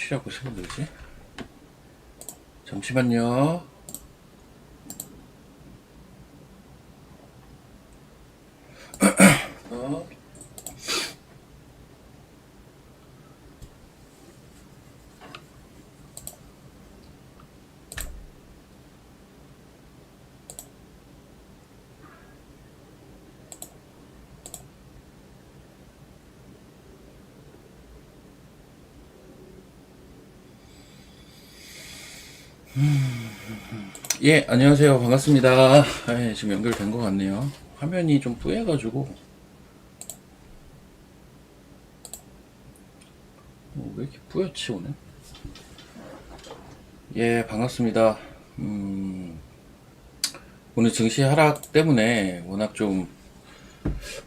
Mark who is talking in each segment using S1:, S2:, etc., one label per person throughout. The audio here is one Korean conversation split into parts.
S1: 쉬라고 시간 되지? 잠시만요. 어? 예, 안녕하세요. 반갑습니다. 예, 지금 연결된 것 같네요. 화면이 좀 뿌여가지고. 왜 이렇게 뿌옇지, 오늘? 예, 반갑습니다. 오늘 증시 하락 때문에 워낙 좀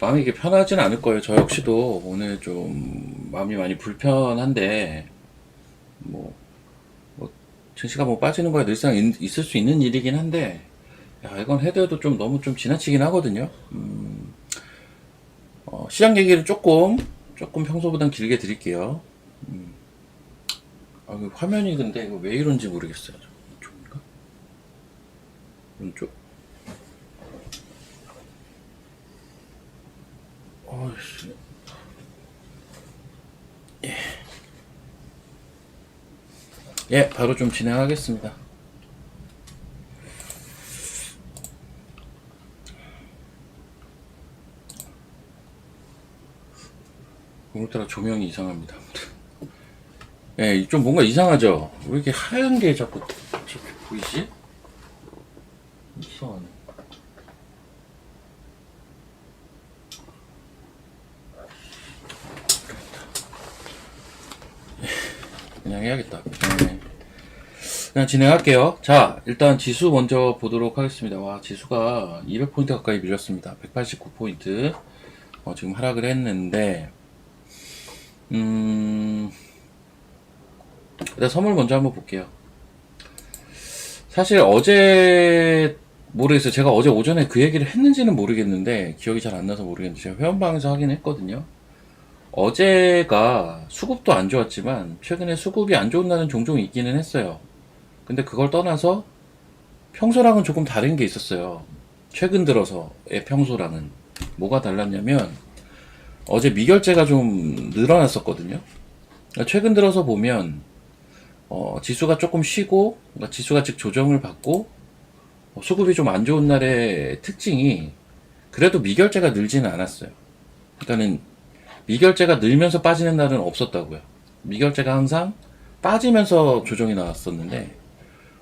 S1: 마음이 이게 편하진 않을 거예요. 저 역시도 오늘 좀 마음이 많이 불편한데, 뭐, 증시가 뭐 빠지는 거야 늘상 있을 수 있는 일이긴 한데, 야, 이건 해도 좀 너무 좀 지나치긴 하거든요. 시장 얘기를 조금 평소보단 길게 드릴게요. 화면이 근데 이거 왜 이런지 모르겠어요. 이쪽인가? 오른쪽? 어이씨. 예, 바로 좀 진행하겠습니다. 오늘따라 조명이 이상합니다. 예, 좀 뭔가 이상하죠? 왜 이렇게 하얀 게 자꾸 보이지? 이상하네. 그냥 해야겠다. 네. 그냥 진행할게요. 자, 일단 지수 먼저 보도록 하겠습니다. 와, 지수가 200포인트 가까이 밀렸습니다. 189포인트. 지금 하락을 했는데, 일단 선물 먼저 한번 볼게요. 사실 어제 모르겠어요. 제가 어제 오전에 그 얘기를 했는지는 모르겠는데, 기억이 잘 안 나서 모르겠는데, 제가 회원방에서 하긴 했거든요. 어제가 수급도 안 좋았지만, 최근에 수급이 안 좋은 날은 종종 있기는 했어요. 근데 그걸 떠나서 평소랑은 조금 다른 게 있었어요. 최근 들어서의 평소랑은. 뭐가 달랐냐면, 어제 미결제가 좀 늘어났었거든요. 그러니까 최근 들어서 보면, 지수가 조금 쉬고, 그러니까 지수가 즉 조정을 받고, 수급이 좀 안 좋은 날의 특징이, 그래도 미결제가 늘지는 않았어요. 그러니까는, 미결제가 늘면서 빠지는 날은 없었다고요. 미결제가 항상 빠지면서 조정이 나왔었는데,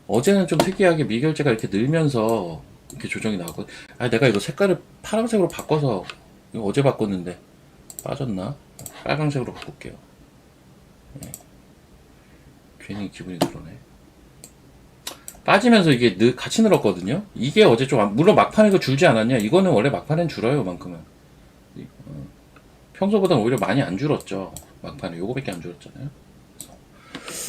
S1: 어제는 좀 특이하게 미결제가 이렇게 늘면서 이렇게 조정이 나왔고, 내가 이거 색깔을 파란색으로 바꿔서, 이거 어제 바꿨는데, 빠졌나? 빨강색으로 바꿀게요. 네. 괜히 기분이 그러네. 빠지면서 이게 같이 늘었거든요. 이게 어제 좀 물론 막판에 그 줄지 않았냐? 이거는 원래 막판엔 줄어요, 만큼은. 평소보다는 오히려 많이 안 줄었죠. 막판에 요거밖에 안 줄었잖아요.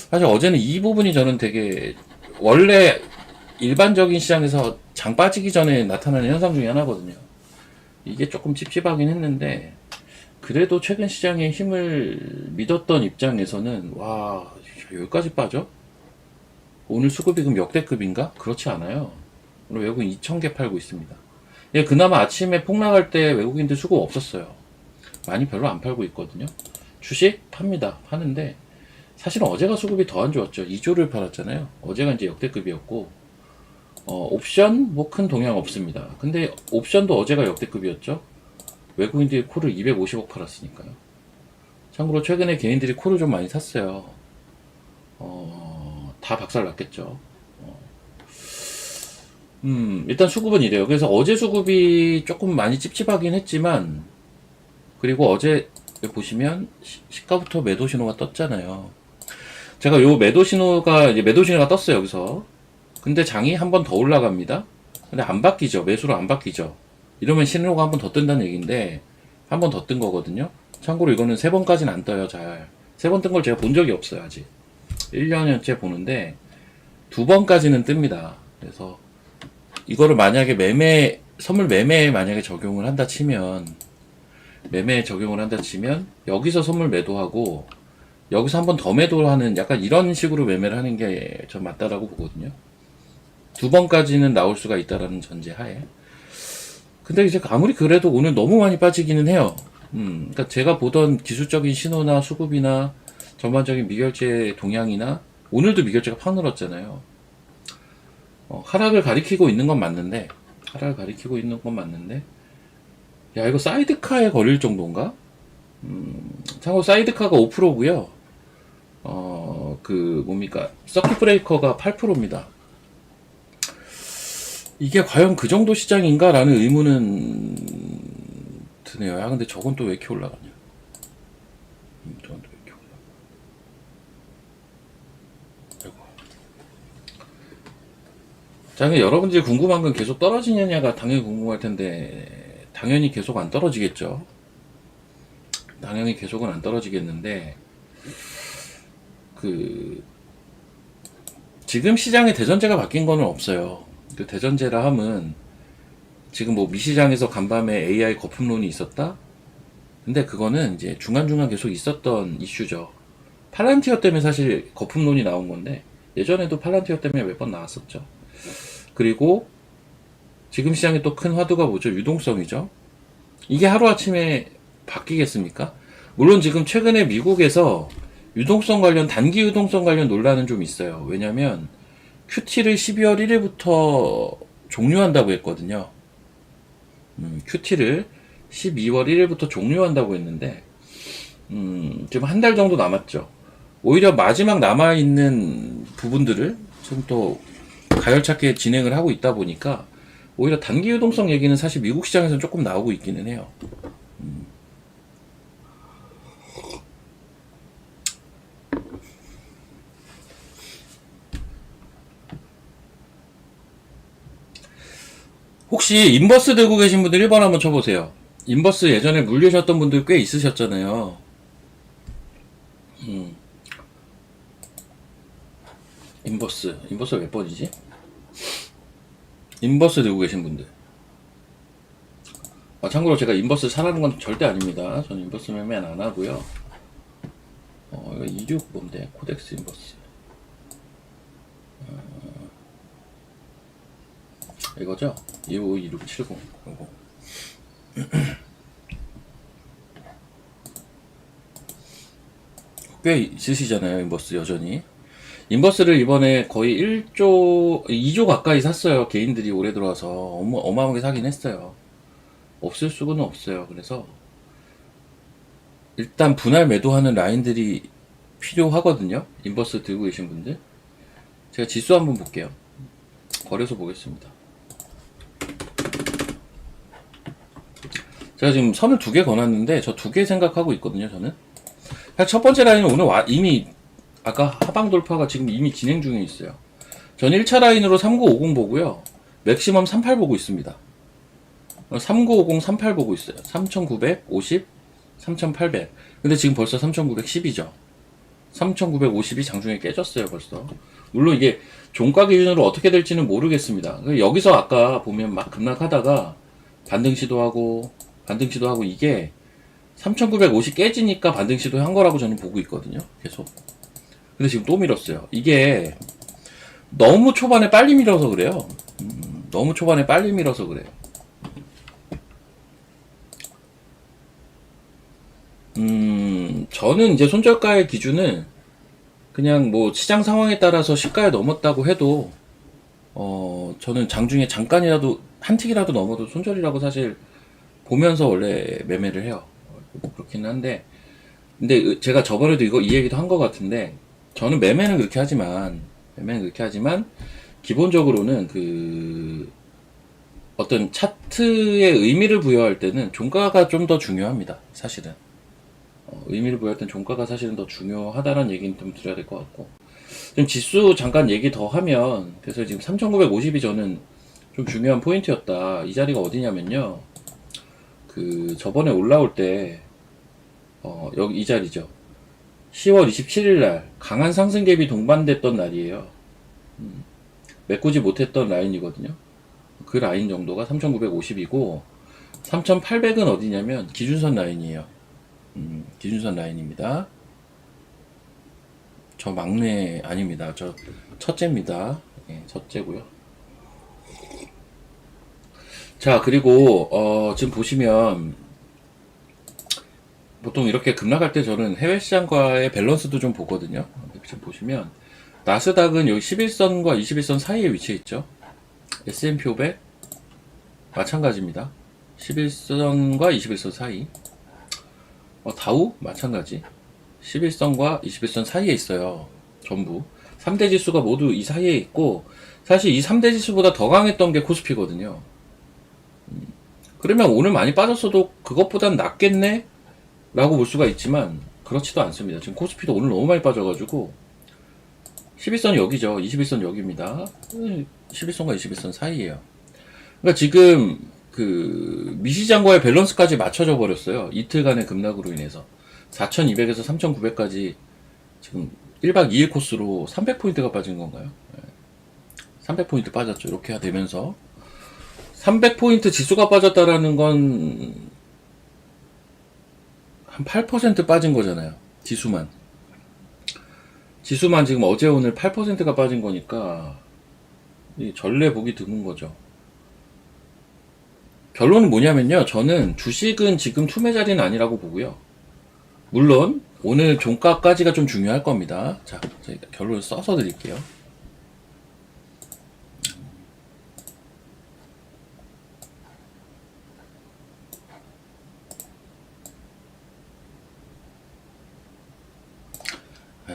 S1: 사실 어제는 이 부분이 저는 되게 원래 일반적인 시장에서 장 빠지기 전에 나타나는 현상 중에 하나거든요. 이게 조금 찝찝하긴 했는데, 그래도 최근 시장의 힘을 믿었던 입장에서는 와, 여기까지 빠져? 오늘 수급이 그럼 역대급인가? 그렇지 않아요. 오늘 외국인 2,000개 팔고 있습니다. 예, 그나마 아침에 폭락할 때 외국인들 수급 없었어요. 많이 별로 안 팔고 있거든요. 주식 팝니다. 파는데 사실은 어제가 수급이 더 안 좋았죠. 2조를 팔았잖아요. 어제가 이제 역대급이었고, 옵션 뭐 큰 동향 없습니다. 근데 옵션도 어제가 역대급이었죠. 외국인들이 콜을 250억 팔았으니까요. 참고로 최근에 개인들이 콜을 좀 많이 샀어요. 다 박살 났겠죠. 일단 수급은 이래요. 그래서 어제 수급이 조금 많이 찝찝하긴 했지만, 그리고 어제 보시면 시가부터 매도 신호가 떴잖아요. 제가 요 매도 신호가 떴어요, 여기서. 근데 장이 한 번 더 올라갑니다. 근데 안 바뀌죠. 매수로 안 바뀌죠. 이러면 신호가 한 번 더 뜬다는 얘기인데, 한 번 더 뜬 거거든요. 참고로 이거는 3번까지는 안 떠요, 잘. 3번 뜬 걸 제가 본 적이 없어요, 아직. 1년째 보는데, 2번까지는 뜹니다. 그래서, 이거를 만약에 선물 매매에 만약에 적용을 한다 치면, 여기서 선물 매도하고, 여기서 한 번 더 매도하는 약간 이런 식으로 매매를 하는 게 전 맞다라고 보거든요. 두 번까지는 나올 수가 있다라는 전제 하에. 근데 이제 아무리 그래도 오늘 너무 많이 빠지기는 해요. 그러니까 제가 보던 기술적인 신호나 수급이나 전반적인 미결제 동향이나 오늘도 미결제가 팍 늘었잖아요. 하락을 가리키고 있는 건 맞는데, 야, 이거 사이드카에 걸릴 정도인가? 참고 사이드카가 5%고요. 뭡니까? 서킷 브레이커가 8%입니다. 이게 과연 그 정도 시장인가라는 의문은 드네요. 야, 근데 저건 또 왜 이렇게 올라가냐? 저건 또 왜 이렇게 올라가? 아이고. 자, 근데 여러분들이 궁금한 건 계속 떨어지느냐가 당연히 궁금할 텐데, 당연히 계속 안 떨어지겠죠. 당연히 계속은 안 떨어지겠는데, 지금 시장에 대전제가 바뀐 거는 없어요. 그 대전제라 함은 지금 뭐 미시장에서 간밤에 AI 거품론이 있었다? 근데 그거는 이제 중간중간 계속 있었던 이슈죠. 팔란티어 때문에 사실 거품론이 나온 건데 예전에도 팔란티어 때문에 몇 번 나왔었죠. 그리고 지금 시장에 또 큰 화두가 뭐죠? 유동성이죠. 이게 하루아침에 바뀌겠습니까? 물론 지금 최근에 미국에서 유동성 관련, 단기 유동성 관련 논란은 좀 있어요. 왜냐면 QT를 12월 1일부터 종료한다고 했거든요. QT를 12월 1일부터 종료한다고 했는데, 지금 한 달 정도 남았죠. 오히려 마지막 남아있는 부분들을 좀 더 가열차게 진행을 하고 있다 보니까, 오히려 단기 유동성 얘기는 사실 미국 시장에서는 조금 나오고 있기는 해요. 혹시 인버스 들고 계신 분들 1번 한번 쳐보세요. 인버스 예전에 물리셨던 분들 꽤 있으셨잖아요. 인버스 몇 번이지? 인버스 들고 계신 분들. 참고로 제가 인버스 사라는 건 절대 아닙니다. 저는 인버스 매매는 안 하고요. 이거 26 뭔데? 코덱스 인버스. 이거죠? 252670. 이거. 꽤 있으시잖아요, 인버스 여전히. 인버스를 이번에 거의 2조 가까이 샀어요. 개인들이 올해 들어와서 어마어마하게 사긴 했어요. 없을 수는 없어요. 그래서 일단 분할 매도하는 라인들이 필요하거든요. 인버스 들고 계신 분들. 제가 지수 한번 볼게요. 거래소 보겠습니다. 제가 지금 선을 2개 거놨는데 저 2개 생각하고 있거든요. 저는 첫 번째 라인은 오늘 이미 아까 하방 돌파가 지금 이미 진행 중에 있어요. 전 1차 라인으로 3950 보고요. 맥시멈 38 보고 있습니다. 3950, 38 보고 있어요. 3950, 3800. 근데 지금 벌써 3910이죠. 3950이 장중에 깨졌어요, 벌써. 물론 이게 종가 기준으로 어떻게 될지는 모르겠습니다. 여기서 아까 보면 막 급락하다가 반등 시도하고 이게 3950 깨지니까 반등 시도한 거라고 저는 보고 있거든요. 계속. 근데 지금 또 밀었어요. 이게 너무 초반에 빨리 밀어서 그래요. 너무 초반에 빨리 밀어서 그래요. 저는 이제 손절가의 기준은 그냥 뭐 시장 상황에 따라서 시가에 넘었다고 해도 저는 장중에 잠깐이라도 한 틱이라도 넘어도 손절이라고 사실 보면서 원래 매매를 해요. 그렇긴 한데 근데 제가 저번에도 이 얘기도 한 것 같은데 저는 매매는 그렇게 하지만 기본적으로는 어떤 차트의 의미를 부여할 때는 종가가 좀 더 중요합니다. 사실은 의미를 부여할 때는 종가가 사실은 더 중요하다는 얘기는 좀 드려야 될 것 같고 좀 지수 잠깐 얘기 더 하면 그래서 지금 3950이 저는 좀 중요한 포인트였다. 이 자리가 어디냐면요. 저번에 올라올 때 여기 이 자리죠. 10월 27일 날 강한 상승 갭이 동반됐던 날이에요. 메꾸지 못했던 라인이거든요. 그 라인 정도가 3950이고 3800은 어디냐면 기준선 라인이에요. 기준선 라인입니다. 저 막내 아닙니다. 저 첫째입니다. 예, 첫째고요. 자, 그리고 지금 보시면 보통 이렇게 급락할 때 저는 해외 시장과의 밸런스도 좀 보거든요. 지금 보시면 나스닥은 여기 11선과 21선 사이에 위치해 있죠. S&P 500 마찬가지입니다. 11선과 21선 사이. 다우 마찬가지. 11선과 21선 사이에 있어요. 전부 3대 지수가 모두 이 사이에 있고, 사실 이 3대 지수보다 더 강했던 게 코스피거든요. 그러면 오늘 많이 빠졌어도 그것보단 낫겠네? 라고 볼 수가 있지만 그렇지도 않습니다. 지금 코스피도 오늘 너무 많이 빠져가지고 11선 여기죠. 21선 여기입니다. 11선과 21선 사이에요. 그러니까 지금 그 미시장과의 밸런스까지 맞춰져 버렸어요. 이틀간의 급락으로 인해서 4,200에서 3,900까지 지금 1박 2일 코스로 300포인트가 빠진 건가요? 300포인트 빠졌죠. 이렇게 되면서 300포인트 지수가 빠졌다라는 건 한 8% 빠진 거잖아요. 지수만 지금 어제 오늘 8%가 빠진 거니까 이 전례 보기 드문 거죠. 결론은 뭐냐면요, 저는 주식은 지금 투매 자리는 아니라고 보고요. 물론 오늘 종가까지가 좀 중요할 겁니다. 자, 저희가 결론을 써서 드릴게요.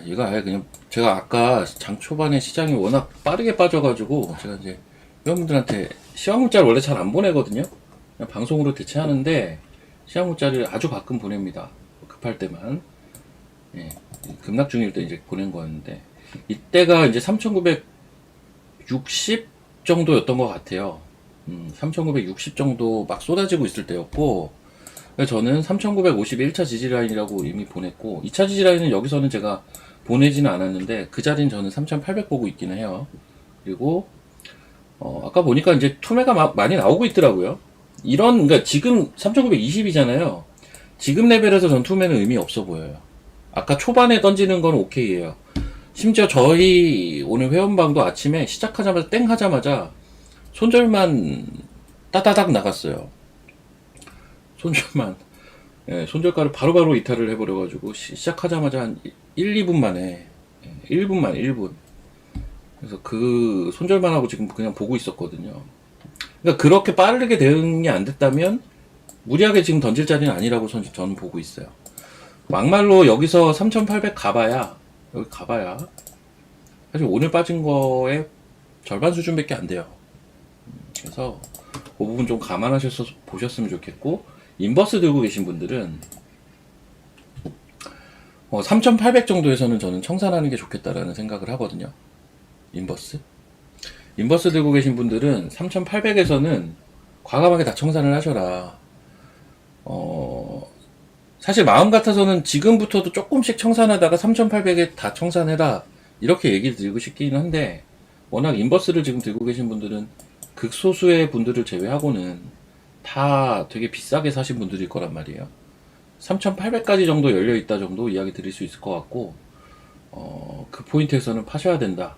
S1: 이거 아예 그냥 제가 아까 장 초반에 시장이 워낙 빠르게 빠져가지고 제가 이제 회원분들한테 시황 문자를 원래 잘 안 보내거든요. 그냥 방송으로 대체하는데 시황 문자를 아주 가끔 보냅니다. 급할 때만. 예, 급락 중일 때 이제 보낸 거였는데 이때가 이제 3,960 정도였던 것 같아요. 3,960 정도 막 쏟아지고 있을 때였고, 저는 3,950 1차 지지라인이라고 이미 보냈고, 2차 지지라인은 여기서는 제가 보내지는 않았는데 그 자리는 저는 3,800 보고 있기는 해요. 그리고 아까 보니까 이제 투매가 많이 나오고 있더라고요. 그러니까 지금 3,920이잖아요. 지금 레벨에서 전 투매는 의미 없어 보여요. 아까 초반에 던지는 건 오케이예요. 심지어 저희 오늘 회원방도 아침에 시작하자마자 땡 하자마자 손절만 따다닥 나갔어요. 손절만. 예, 손절가를 바로바로 이탈을 해버려가지고 시작하자마자 한 1, 2분 만에 1분. 그래서 그 손절만 하고 지금 그냥 보고 있었거든요. 그러니까 그렇게 빠르게 대응이 안 됐다면 무리하게 지금 던질 자리는 아니라고 저는 보고 있어요. 막말로 여기서 3,800 여기 가봐야 사실 오늘 빠진 거에 절반 수준밖에 안 돼요. 그래서 그 부분 좀 감안하셔서 보셨으면 좋겠고, 인버스 들고 계신 분들은 3,800 정도에서는 저는 청산하는 게 좋겠다라는 생각을 하거든요. 인버스 들고 계신 분들은 3,800에서는 과감하게 다 청산을 하셔라. 사실 마음 같아서는 지금부터도 조금씩 청산하다가 3,800에 다 청산해라 이렇게 얘기 드리고 싶긴 한데, 워낙 인버스를 지금 들고 계신 분들은 극소수의 분들을 제외하고는 다 되게 비싸게 사신 분들일 거란 말이에요. 3,800까지 정도 열려있다 정도 이야기 드릴 수 있을 것 같고, 그 포인트에서는 파셔야 된다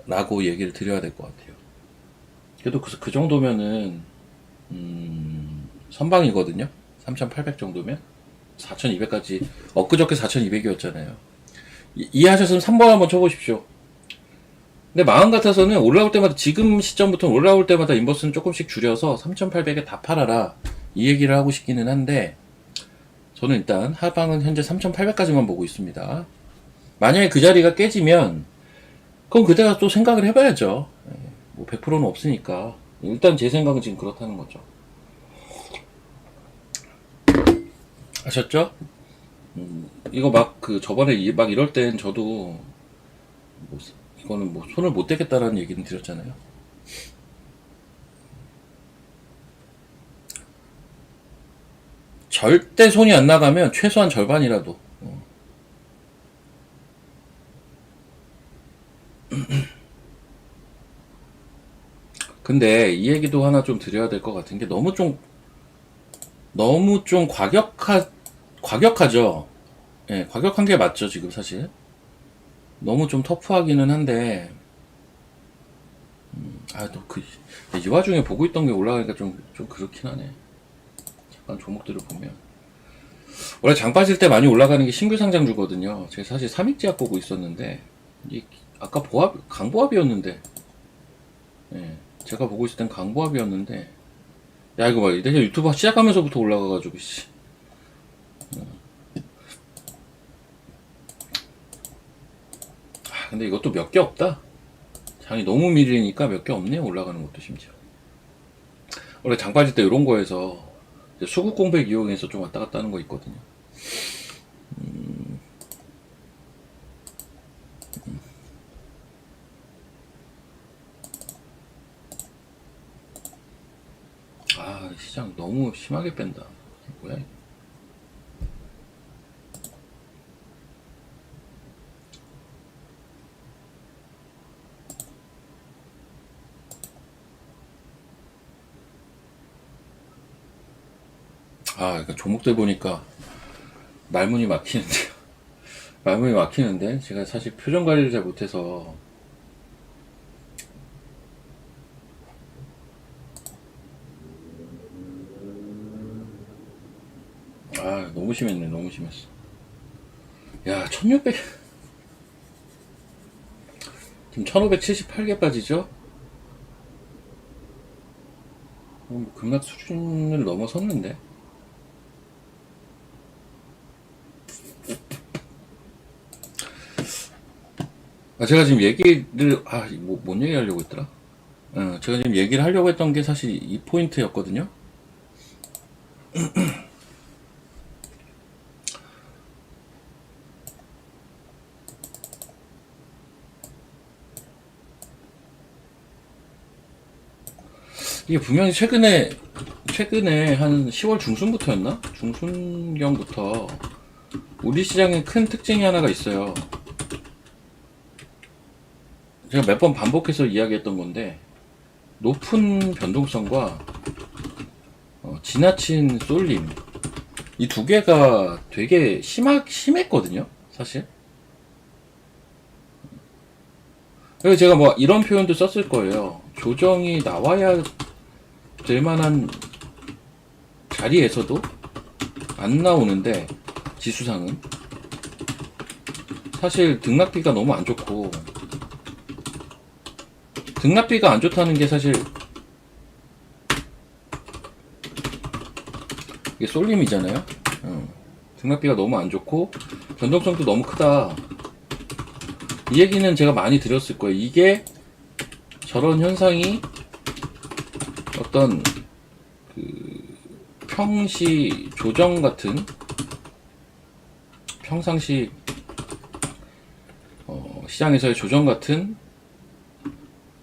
S1: 라고 얘기를 드려야 될 것 같아요. 그래도 그 정도면은 선방이거든요. 3,800 정도면 4,200까지, 엊그저께 4,200이었잖아요. 이해하셨으면 3번 한번 쳐보십시오. 근데 마음 같아서는 올라올 때마다, 지금 시점부터 올라올 때마다 인버스는 조금씩 줄여서 3,800에 다 팔아라 이 얘기를 하고 싶기는 한데, 저는 일단 하방은 현재 3,800까지만 보고 있습니다. 만약에 그 자리가 깨지면 그럼 그때가 또 생각을 해봐야죠. 뭐 100%는 없으니까. 일단 제 생각은 지금 그렇다는 거죠. 아셨죠? 이거 막 저번에 막 이럴 땐 저도 이거는 뭐 손을 못 대겠다라는 얘기는 드렸잖아요. 절대 손이 안 나가면 최소한 절반이라도. 근데 이 얘기도 하나 좀 드려야 될 것 같은 게, 너무 좀 과격하죠. 예, 과격한 게 맞죠, 지금 사실. 너무 좀 터프하기는 한데, 또 이 와중에 보고 있던 게 올라가니까 좀 그렇긴 하네. 잠깐 종목들을 보면. 원래 장 빠질 때 많이 올라가는 게 신규 상장주거든요. 제가 사실 삼익제약 보고 있었는데, 이, 아까 강보합이었는데, 예, 제가 보고 있을 땐 강보합이었는데, 야, 이거 봐. 내가 유튜브 시작하면서부터 올라가가지고, 씨. 근데 이것도 몇 개 없다. 장이 너무 밀리니까 몇 개 없네. 올라가는 것도 심지어. 원래 장 빠질 때 이런 거에서 수급 공백 이용해서 좀 왔다 갔다 하는 거 있거든요. 시장 너무 심하게 뺀다. 뭐야? 그러니까 종목들 보니까 말문이 막히는데요. 말문이 막히는데 제가 사실 표정 관리를 잘 못해서 너무 심했네. 너무 심했어. 야, 1600 지금 1578개 빠지죠? 급락 수준을 넘어섰는데. 제가 지금 얘기를 뭔 얘기 하려고 했더라? 제가 지금 얘기를 하려고 했던 게 사실 이 포인트였거든요. 이게 분명히 최근에 한 10월 중순부터였나? 중순경부터 우리 시장의 큰 특징이 하나가 있어요. 제가 몇 번 반복해서 이야기했던 건데, 높은 변동성과 지나친 쏠림, 이 두 개가 되게 심했거든요, 사실. 그래서 제가 뭐 이런 표현도 썼을 거예요. 조정이 나와야 될 만한 자리에서도 안 나오는데, 지수상은 사실 등락비가 너무 안 좋고, 등락비가 안 좋다는 게 사실 이게 쏠림이잖아요. 등락비가 너무 안 좋고 변동성도 너무 크다. 이 얘기는 제가 많이 드렸을 거예요. 이게 저런 현상이 어떤 평시 조정 같은, 평상시 시장에서의 조정 같은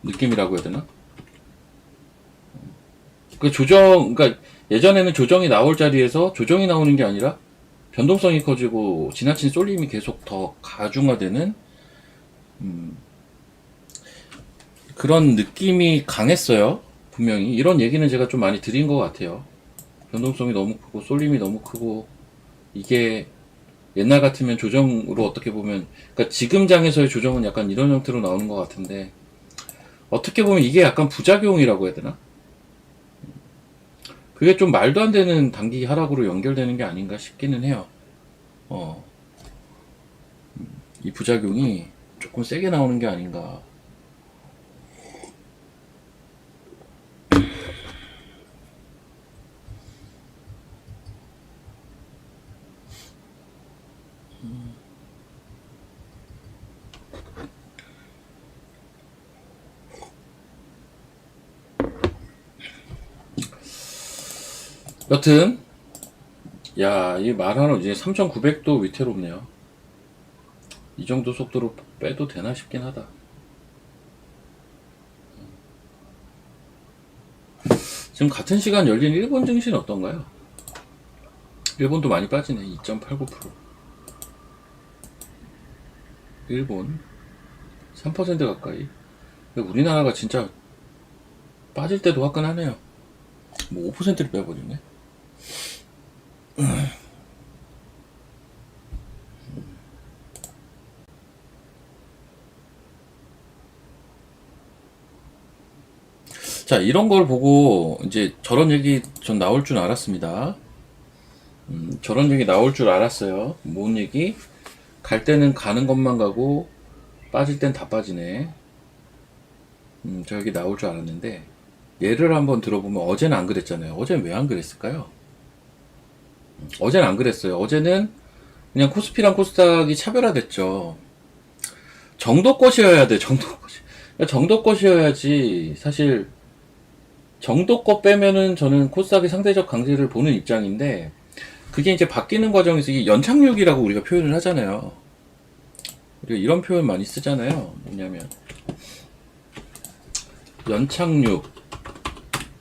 S1: 느낌이라고 해야 되나? 그러니까 예전에는 조정이 나올 자리에서 조정이 나오는 게 아니라 변동성이 커지고 지나친 쏠림이 계속 더 가중화되는 그런 느낌이 강했어요. 분명히 이런 얘기는 제가 좀 많이 드린 것 같아요. 변동성이 너무 크고 쏠림이 너무 크고, 이게 옛날 같으면 조정으로 어떻게 보면, 그러니까 지금 장에서의 조정은 약간 이런 형태로 나오는 것 같은데, 어떻게 보면 이게 약간 부작용이라고 해야 되나? 그게 좀 말도 안 되는 단기 하락으로 연결되는 게 아닌가 싶기는 해요. 이 부작용이 조금 세게 나오는 게 아닌가. 여튼, 야, 이 말하는 이제 3,900도 위태롭네요. 이 정도 속도로 빼도 되나 싶긴 하다. 지금 같은 시간 열린 일본 증시는 어떤가요? 일본도 많이 빠지네. 2.89%. 일본 3% 가까이. 근데 우리나라가 진짜 빠질 때도 화끈하네요. 뭐 5%를 빼버리네. 자, 이런 걸 보고 이제 저런 얘기 전 나올 줄 알았습니다. 저런 얘기 나올 줄 알았어요. 뭔 얘기? 갈 때는 가는 것만 가고 빠질 땐 다 빠지네. 저 얘기 나올 줄 알았는데 예를 한번 들어보면 어제는 안 그랬잖아요. 어제는 왜 안 그랬을까요? 어제는 안 그랬어요. 어제는 그냥 코스피랑 코스닥이 차별화됐죠. 정도 것이어야 돼. 정도 것이. 정도 것이어야지. 사실 정도 것 빼면은 저는 코스닥의 상대적 강세를 보는 입장인데 그게 이제 바뀌는 과정에서 이 연착륙이라고 우리가 표현을 하잖아요. 우리가 이런 표현 많이 쓰잖아요. 뭐냐면 연착륙,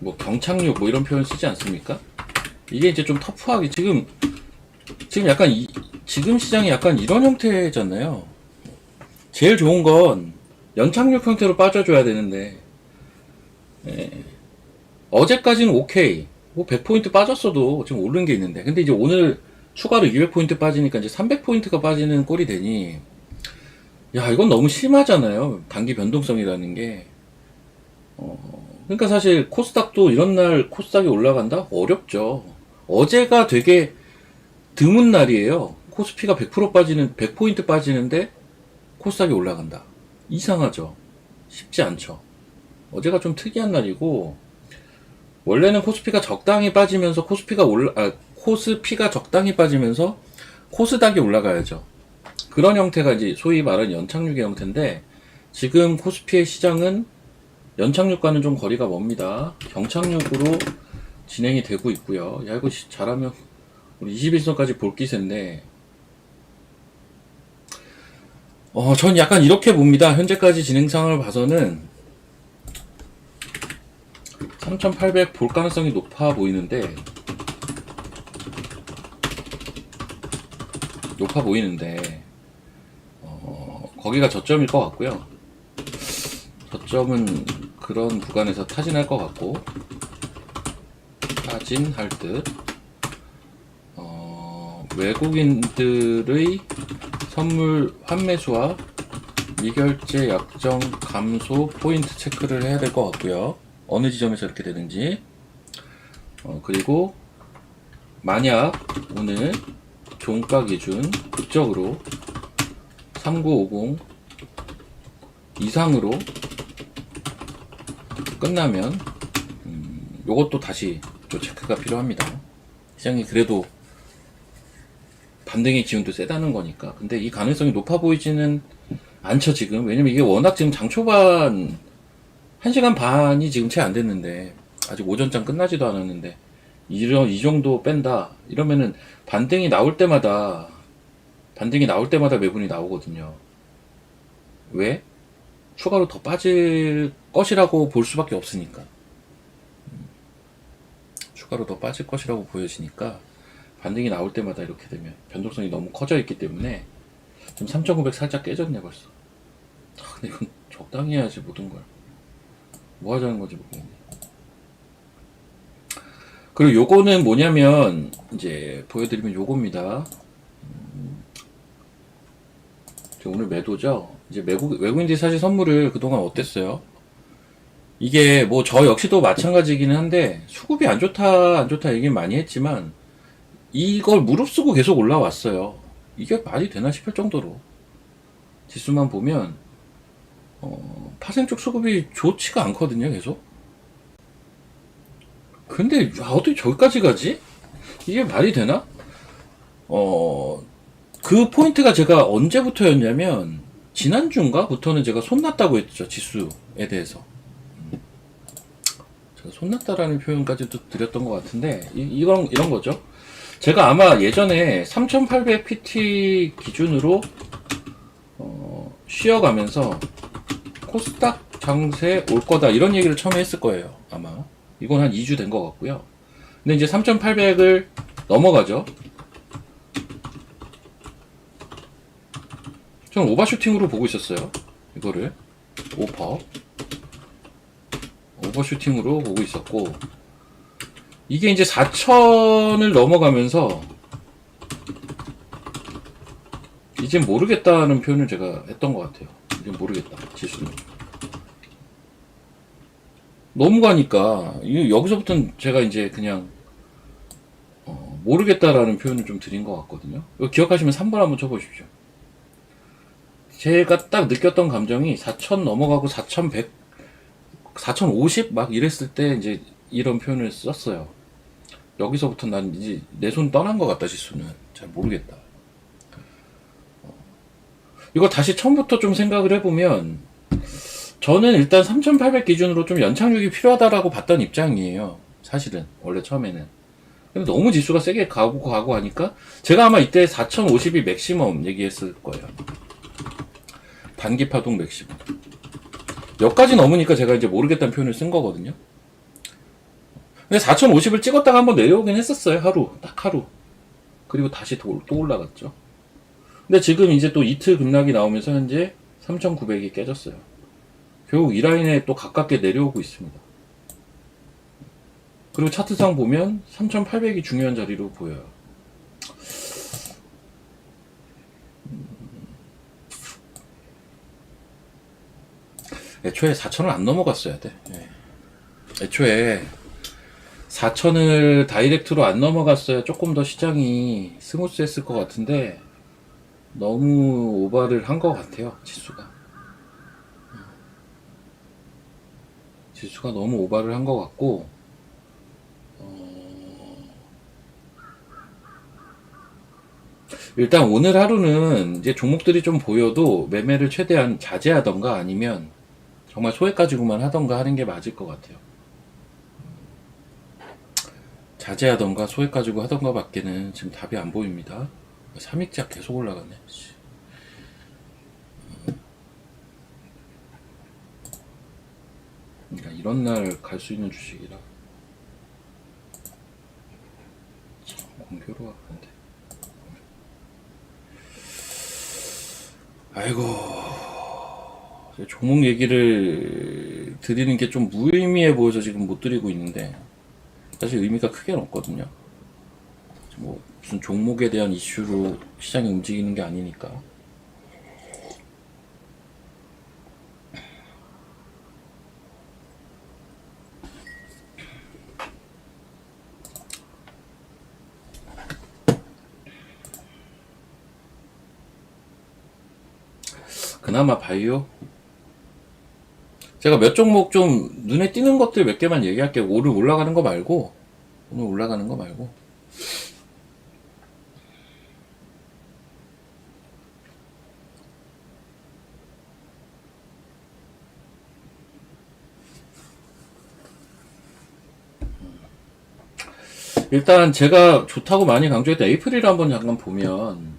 S1: 뭐 경착륙 뭐 이런 표현 쓰지 않습니까? 이게 이제 좀 터프하게 지금 약간 지금 시장이 약간 이런 형태잖아요. 제일 좋은 건 연착륙 형태로 빠져줘야 되는데 예. 어제까지는 오케이. 뭐 100포인트 빠졌어도 지금 오른 게 있는데 근데 이제 오늘 추가로 200포인트 빠지니까 이제 300포인트가 빠지는 꼴이 되니 야 이건 너무 심하잖아요. 단기 변동성이라는 게 그러니까 사실 코스닥도 이런 날 코스닥이 올라간다? 어렵죠. 어제가 되게 드문 날이에요. 코스피가 100% 빠지는 100포인트 빠지는데 코스닥이 올라간다. 이상하죠. 쉽지 않죠. 어제가 좀 특이한 날이고 원래는 코스피가 적당히 빠지면서 코스피가 적당히 빠지면서 코스닥이 올라가야죠. 그런 형태가 이제 소위 말하는 연착륙의 형태인데 지금 코스피의 시장은 연착륙과는 좀 거리가 먼니다. 경착륙으로 진행이 되고 있고요. 야 이거 잘하면 우리 21선까지 볼 기세인데 전 약간 이렇게 봅니다. 현재까지 진행 상황을 봐서는 3800 볼 가능성이 높아 보이는데 거기가 저점일 것 같고요. 저점은 그런 구간에서 타진할 것 같고 타진할 듯 외국인들의 선물 환매수와 미결제 약정 감소 포인트 체크를 해야 될 것 같고요. 어느 지점에서 이렇게 되는지 그리고 만약 오늘 종가 기준 극적으로 3950 이상으로 끝나면 요것도 다시 또 체크가 필요합니다. 시장이 그래도 반등의 기운도 세다는 거니까. 근데 이 가능성이 높아 보이지는 않죠 지금. 왜냐면 이게 워낙 지금 장 초반 1시간 반이 지금 채 안 됐는데 아직 오전장 끝나지도 않았는데 이 정도 뺀다 이러면은 반등이 나올 때마다 매분이 나오거든요. 왜? 추가로 더 빠질 것이라고 볼 수밖에 없으니까. 추가로 더 빠질 것이라고 보여지니까 반등이 나올 때마다 이렇게 되면 변동성이 너무 커져 있기 때문에 지금 3,900 살짝 깨졌네 벌써. 근데 이건 적당히 해야지 모든 걸. 뭐 하자는 거지 모르겠네. 그리고 요거는 뭐냐면 이제 보여드리면 요겁니다. 오늘 매도죠. 이제 외국인들이 사실 선물을 그동안 어땠어요? 이게 뭐 저 역시도 마찬가지이기는 한데 수급이 안 좋다 얘기는 많이 했지만 이걸 무릅쓰고 계속 올라왔어요. 이게 말이 되나 싶을 정도로 지수만 보면 파생 쪽 수급이 좋지가 않거든요 계속. 근데 어떻게 저기까지 가지? 이게 말이 되나? 그 포인트가 제가 언제부터였냐면 지난주인가부터는 제가 손났다고 했죠. 지수에 대해서 제가 손났다라는 표현까지도 드렸던 것 같은데 이런 거죠. 제가 아마 예전에 3800 PT 기준으로 쉬어가면서 코스닥 장세 올 거다 이런 얘기를 처음에 했을 거예요. 아마 이건 한 2주 된 것 같고요. 근데 이제 3800을 넘어가죠. 저는 오버슈팅으로 보고 있었어요. 이거를 오버슈팅으로 보고 있었고 이게 이제 4천을 넘어가면서 이제 모르겠다는 표현을 제가 했던 것 같아요. 이제 모르겠다 지수는. 너무 가니까 여기서부터는 제가 이제 그냥 모르겠다라는 표현을 좀 드린 것 같거든요. 이거 기억하시면 3번 한번 쳐보십시오. 제가 딱 느꼈던 감정이 4,000 넘어가고 4,100, 4,050 막 이랬을 때 이제 이런 표현을 썼어요. 여기서부터 난 이제 내 손 떠난 것 같다, 지수는. 잘 모르겠다. 이거 다시 처음부터 좀 생각을 해보면, 저는 일단 3,800 기준으로 좀 연착륙이 필요하다라고 봤던 입장이에요. 사실은. 원래 처음에는. 근데 너무 지수가 세게 가고 하니까, 제가 아마 이때 4,050이 맥시멈 얘기했을 거예요. 단기 파동 맥시멈. 여기까지 넘으니까 제가 이제 모르겠다는 표현을 쓴 거거든요. 근데 4,050을 찍었다가 한번 내려오긴 했었어요. 하루. 딱 하루. 그리고 다시 또 올라갔죠. 근데 지금 이제 또 이틀 급락이 나오면서 현재 3,900이 깨졌어요. 결국 이 라인에 또 가깝게 내려오고 있습니다. 그리고 차트상 보면 3,800이 중요한 자리로 보여요. 애초에 4,000을 안 넘어갔어야 돼. 애초에 4,000을 다이렉트로 안 넘어갔어야 조금 더 시장이 스무스했을 것 같은데 너무 오버를 한 것 같아요. 지수가 너무 오버를 한 것 같고 일단 오늘 하루는 이제 종목들이 좀 보여도 매매를 최대한 자제하던가 아니면 정말 소액 가지고만 하던가 하는 게 맞을 것 같아요. 자제하던가 소액 가지고 하던가 밖에는 지금 답이 안 보입니다. 3익자 계속 올라가네. 그러니까 이런 날 갈 수 있는 주식이라 참 공교로운데. 아이고, 종목 얘기를 드리는 게 좀 무의미해 보여서 지금 못 드리고 있는데 사실 의미가 크게는 없거든요. 뭐 무슨 종목에 대한 이슈로 시장이 움직이는 게 아니니까. 그나마 바이오? 제가 몇 종목 좀 눈에 띄는 것들 몇 개만 얘기할게요. 오늘 올라가는 거 말고. 일단 제가 좋다고 많이 강조했던 에이프릴 한번 잠깐 보면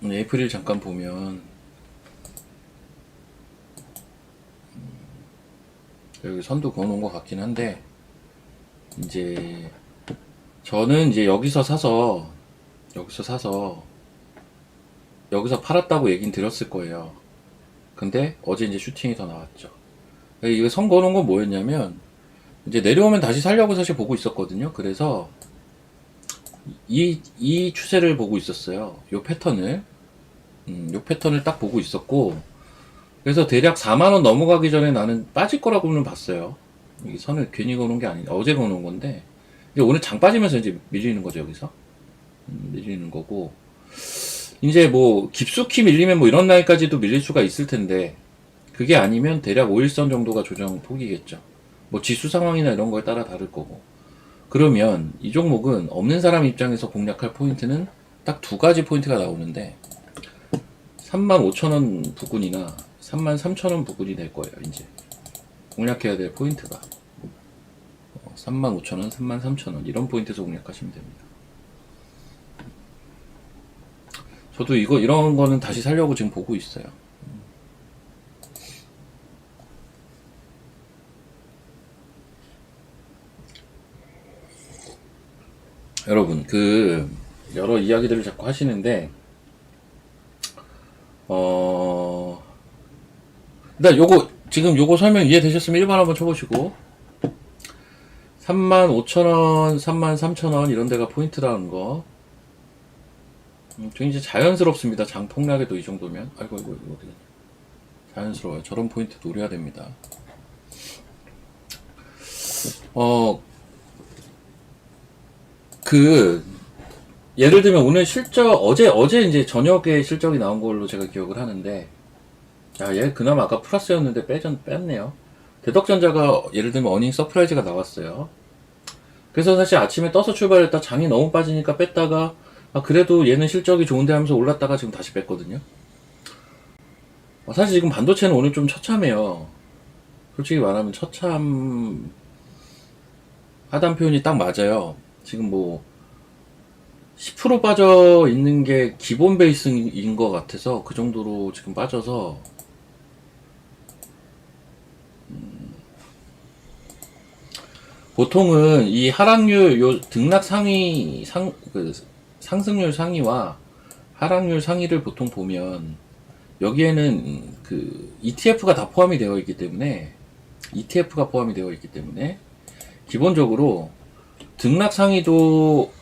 S1: 에이프릴 잠깐 보면 여기 선도 그어놓은 것 같긴 한데 이제 저는 이제 여기서 사서 여기서 팔았다고 얘긴 드렸을 거예요. 근데 어제 이제 슈팅이 더 나왔죠. 이거 선 그어놓은 건 뭐였냐면 이제 내려오면 다시 살려고 사실 보고 있었거든요. 그래서 이 추세를 보고 있었어요. 요 패턴을 딱 보고 있었고, 그래서 대략 4만원 넘어가기 전에 나는 빠질 거라고는 봤어요. 이 선을 괜히 거는 게 아니라 어제 거는 건데, 이제 오늘 장 빠지면서 이제 밀리는 거죠, 여기서. 밀리는 거고, 이제 뭐 깊숙이 밀리면 뭐 이런 라인까지도 밀릴 수가 있을 텐데, 그게 아니면 대략 5일선 정도가 조정 폭이겠죠. 뭐 지수 상황이나 이런 거에 따라 다를 거고. 그러면 이 종목은 없는 사람 입장에서 공략할 포인트는 딱 두 가지 포인트가 나오는데 35,000원 부근이나 33,000원 부근이 될 거예요. 이제 공략해야 될 포인트가 35,000원, 33,000원 이런 포인트에서 공략하시면 됩니다. 저도 이런 거는 다시 살려고 지금 보고 있어요. 여러분, 여러 이야기들을 자꾸 하시는데, 일단 지금 요거 설명 이해되셨으면 1번 한번 쳐보시고, 35,000원, 33,000원 이런 데가 포인트라는 거. 굉장히 자연스럽습니다. 장 폭락에도 이 정도면. 아이고, 이거 어떻게. 자연스러워요. 저런 포인트 노려야 됩니다. 어, 그, 예를 들면 오늘 실적, 어제 이제 저녁에 실적이 나온 걸로 제가 기억을 하는데, 아, 얘 그나마 아까 플러스였는데 뺐네요. 대덕전자가 예를 들면 어닝 서프라이즈가 나왔어요. 그래서 사실 아침에 떠서 출발했다 장이 너무 빠지니까 뺐다가, 아, 그래도 얘는 실적이 좋은데 하면서 올랐다가 지금 다시 뺐거든요. 사실 지금 반도체는 오늘 좀 처참해요. 솔직히 말하면 처참 하단 표현이 딱 맞아요. 지금 뭐 10% 빠져 있는 게 기본 베이스인 것 같아서 그 정도로 지금 빠져서 보통은 이 하락률 요 등락 상위 상승률 상위와 하락률 상위를 보통 보면 여기에는 그 ETF가 다 포함이 되어 있기 때문에 기본적으로 등락 상위도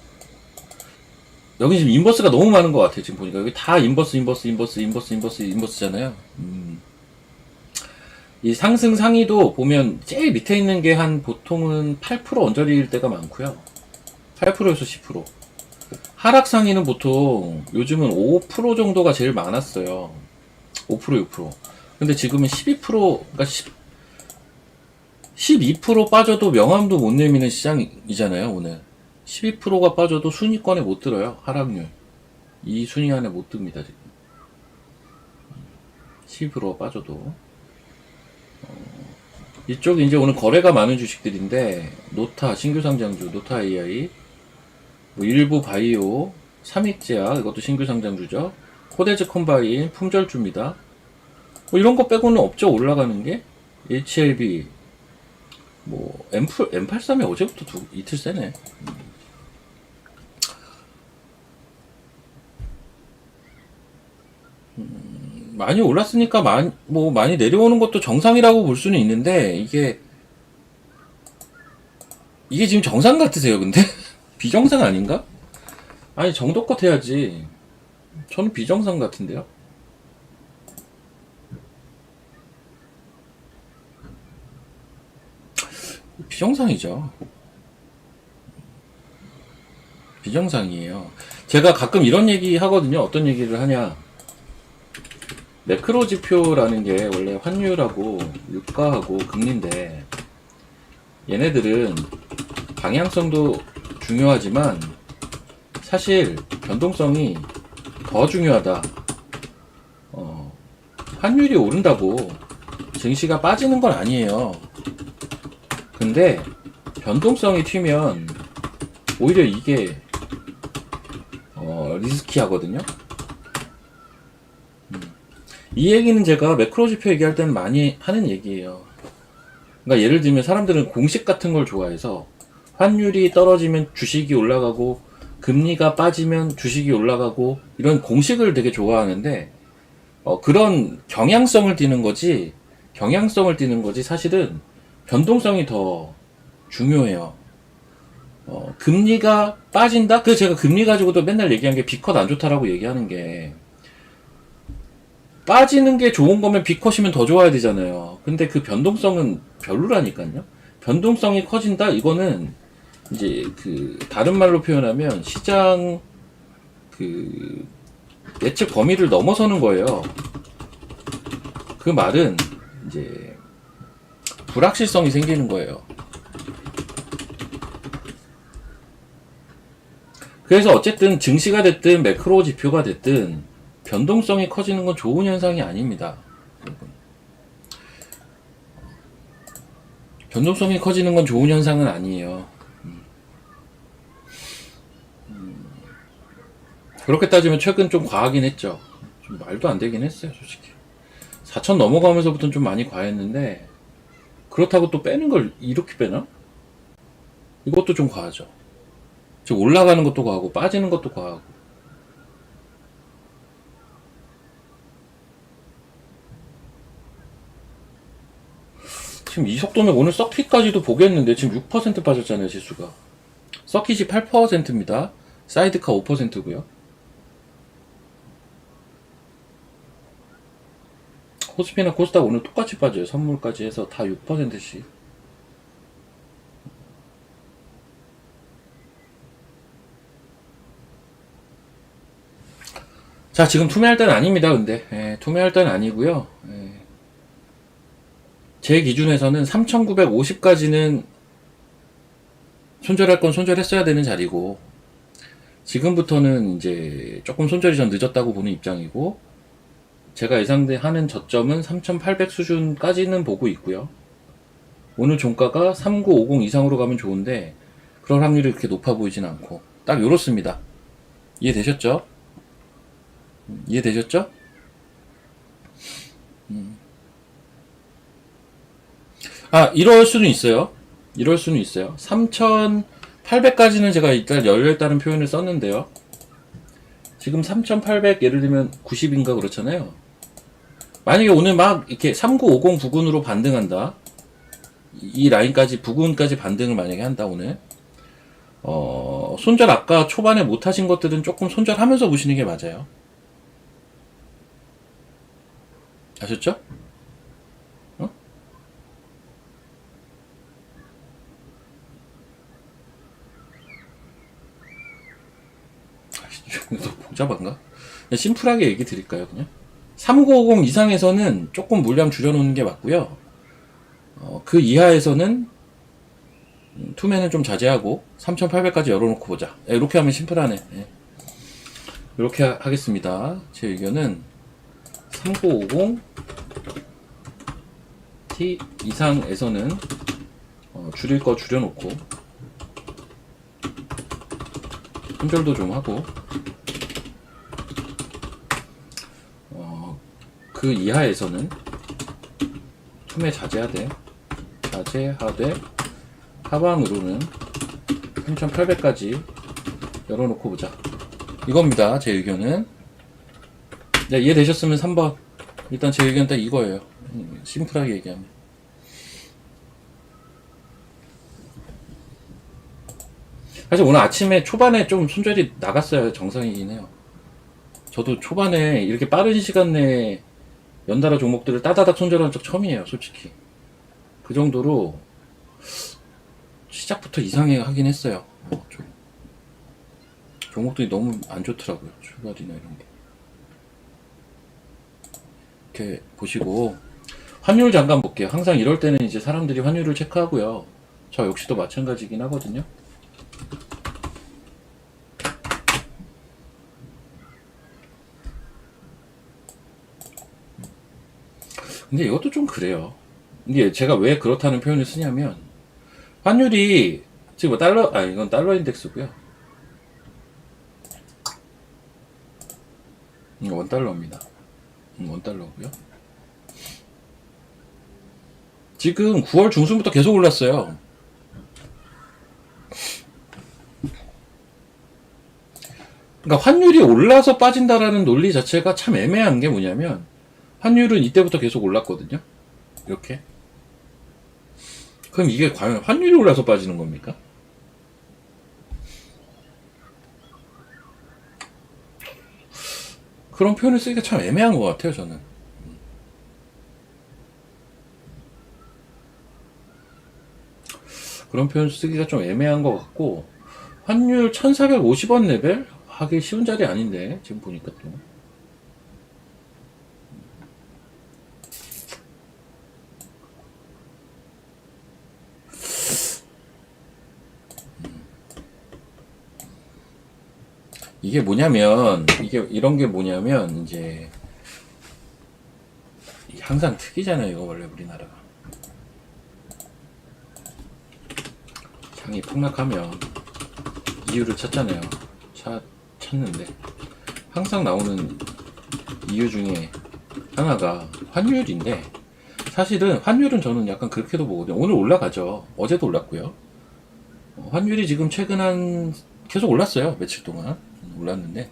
S1: 여기 지금 인버스가 너무 많은 것 같아요. 지금 보니까 여기 다 인버스잖아요. 이 상승 상위도 보면 제일 밑에 있는 게 한 보통은 8% 언저리일 때가 많고요. 8%에서 10%. 하락 상위는 보통 요즘은 5% 정도가 제일 많았어요. 5%, 6%. 근데 지금은 12%, 그러니까 12% 빠져도 명함도 못 내미는 시장이잖아요, 오늘. 12%가 빠져도 순위권에 못 들어요, 하락률. 이 순위 안에 못 듭니다, 지금. 12%가 빠져도. 이쪽이 이제 오늘 거래가 많은 주식들인데, 노타, 신규 상장주, 노타 AI, 뭐 일부 바이오, 삼익제약, 이것도 신규 상장주죠. 코데즈 컴바인, 품절주입니다. 뭐 이런 거 빼고는 없죠, 올라가는 게. HLB, 뭐, M83이 어제부터 이틀 세네. 많이 올랐으니까 많이 내려오는 것도 정상이라고 볼 수는 있는데, 이게 지금 정상 같으세요, 근데? 비정상 아닌가? 아니, 정도껏 해야지. 저는 비정상 같은데요? 비정상이죠. 비정상이에요. 제가 가끔 이런 얘기 하거든요. 어떤 얘기를 하냐. 매크로 지표라는 게 원래 환율하고 유가하고 금리인데, 얘네들은 방향성도 중요하지만 사실 변동성이 더 중요하다. 환율이 오른다고 증시가 빠지는 건 아니에요. 근데 변동성이 튀면 오히려 이게 리스키하거든요. 이 얘기는 제가 매크로 지표 얘기할 때는 많이 하는 얘기예요. 그러니까 예를 들면 사람들은 공식 같은 걸 좋아해서 환율이 떨어지면 주식이 올라가고 금리가 빠지면 주식이 올라가고 이런 공식을 되게 좋아하는데 그런 경향성을 띠는 거지 사실은 변동성이 더 중요해요. 금리가 빠진다? 그래서 제가 금리 가지고도 맨날 얘기한 게 B컷 안 좋다라고 얘기하는 게 빠지는 게 좋은 거면 B컷이면 더 좋아야 되잖아요. 근데 그 변동성은 별로라니까요. 변동성이 커진다? 이거는 이제 그 다른 말로 표현하면 시장 그 예측 범위를 넘어서는 거예요. 그 말은 이제 불확실성이 생기는 거예요. 그래서 어쨌든 증시가 됐든 매크로 지표가 됐든 변동성이 커지는 건 좋은 현상이 아닙니다. 변동성이 커지는 건 좋은 현상은 아니에요. 그렇게 따지면 최근 좀 과하긴 했죠. 좀 말도 안 되긴 했어요, 솔직히. 4천 넘어가면서부터는 좀 많이 과했는데 그렇다고 또 빼는 걸 이렇게 빼나? 이것도 좀 과하죠. 즉 올라가는 것도 과하고 빠지는 것도 과하고. 지금 이 속도면 오늘 서킷까지도 보겠는데 지금 6% 빠졌잖아요, 지수가. 서킷이 8%입니다. 사이드카 5%고요. 코스피나 코스닥 오늘 똑같이 빠져요. 선물까지 해서 다 6%씩. 자, 지금 투매할 때는 아닙니다. 근데 투매할 때는 아니고요. 제 기준에서는 3,950까지는 손절할 건 손절했어야 되는 자리고, 지금부터는 이제 조금 손절이 전 늦었다고 보는 입장이고, 제가 예상하는 저점은 3,800 수준까지는 보고 있고요. 오늘 종가가 3950 이상으로 가면 좋은데 그럴 확률이 그렇게 높아 보이진 않고, 딱 요렇습니다. 이해되셨죠? 이해되셨죠? 이럴 수는 있어요. 이럴 수는 있어요. 3,800까지는 제가 일단 열려있다는 표현을 썼는데요. 지금 3,800 예를 들면 90인가 그렇잖아요. 만약에 오늘 막 이렇게 3950 부근으로 반등한다. 이 라인까지, 부근까지 반등을 만약에 한다, 오늘. 손절 아까 초반에 못 하신 것들은 조금 손절하면서 보시는 게 맞아요. 아셨죠? 어? 너 복잡한가? 그냥 심플하게 얘기 드릴까요, 그냥? 3950 이상에서는 조금 물량 줄여놓는 게 맞고요. 그 이하에서는 투매는 좀 자제하고 3,800까지 열어놓고 보자. 이렇게 하면 심플하네. 이렇게 하겠습니다. 제 의견은 3950 T 이상에서는 줄일 거 줄여놓고 손절도 좀 하고, 그 이하에서는 투매 자제하되 하방으로는 3,800까지 열어놓고 보자. 이겁니다. 제 의견은. 네, 이해되셨으면 3번. 일단 제 의견은 딱 이거예요. 심플하게 얘기하면. 사실 오늘 아침에 초반에 좀 손절이 나갔어요. 정상이긴 해요. 저도 초반에 이렇게 빠른 시간 내에 연달아 종목들을 따다닥 손절한 적 처음이에요. 솔직히. 그 정도로 시작부터 이상해 하긴 했어요. 종목들이 너무 안 좋더라고요. 출발이나 이런 게. 이렇게 보시고 환율 잠깐 볼게요. 항상 이럴 때는 이제 사람들이 환율을 체크하고요. 저 역시도 마찬가지긴 하거든요. 근데 이것도 좀 그래요. 이게 제가 왜 그렇다는 표현을 쓰냐면, 환율이 지금 이건 달러 인덱스고요. 원달러입니다. 원달러고요. 지금 9월 중순부터 계속 올랐어요. 그러니까 환율이 올라서 빠진다라는 논리 자체가 참 애매한 게 뭐냐면, 환율은 이때부터 계속 올랐거든요. 이렇게. 그럼 이게 과연 환율이 올라서 빠지는 겁니까? 그런 표현을 쓰기가 참 애매한 것 같아요, 저는. 그런 표현 쓰기가 좀 애매한 것 같고, 환율 1450원 레벨? 하기 쉬운 자리 아닌데, 지금 보니까 또. 이게 뭐냐면, 이런 게 뭐냐면, 이제, 항상 특이잖아요, 이거 원래 우리나라가. 장이 폭락하면, 이유를 찾잖아요. 찾는데, 항상 나오는 이유 중에 하나가 환율인데, 사실은 환율은 저는 약간 그렇게도 보거든요. 오늘 올라가죠. 어제도 올랐고요. 환율이 지금 최근 계속 올랐어요. 며칠 동안. 올랐는데,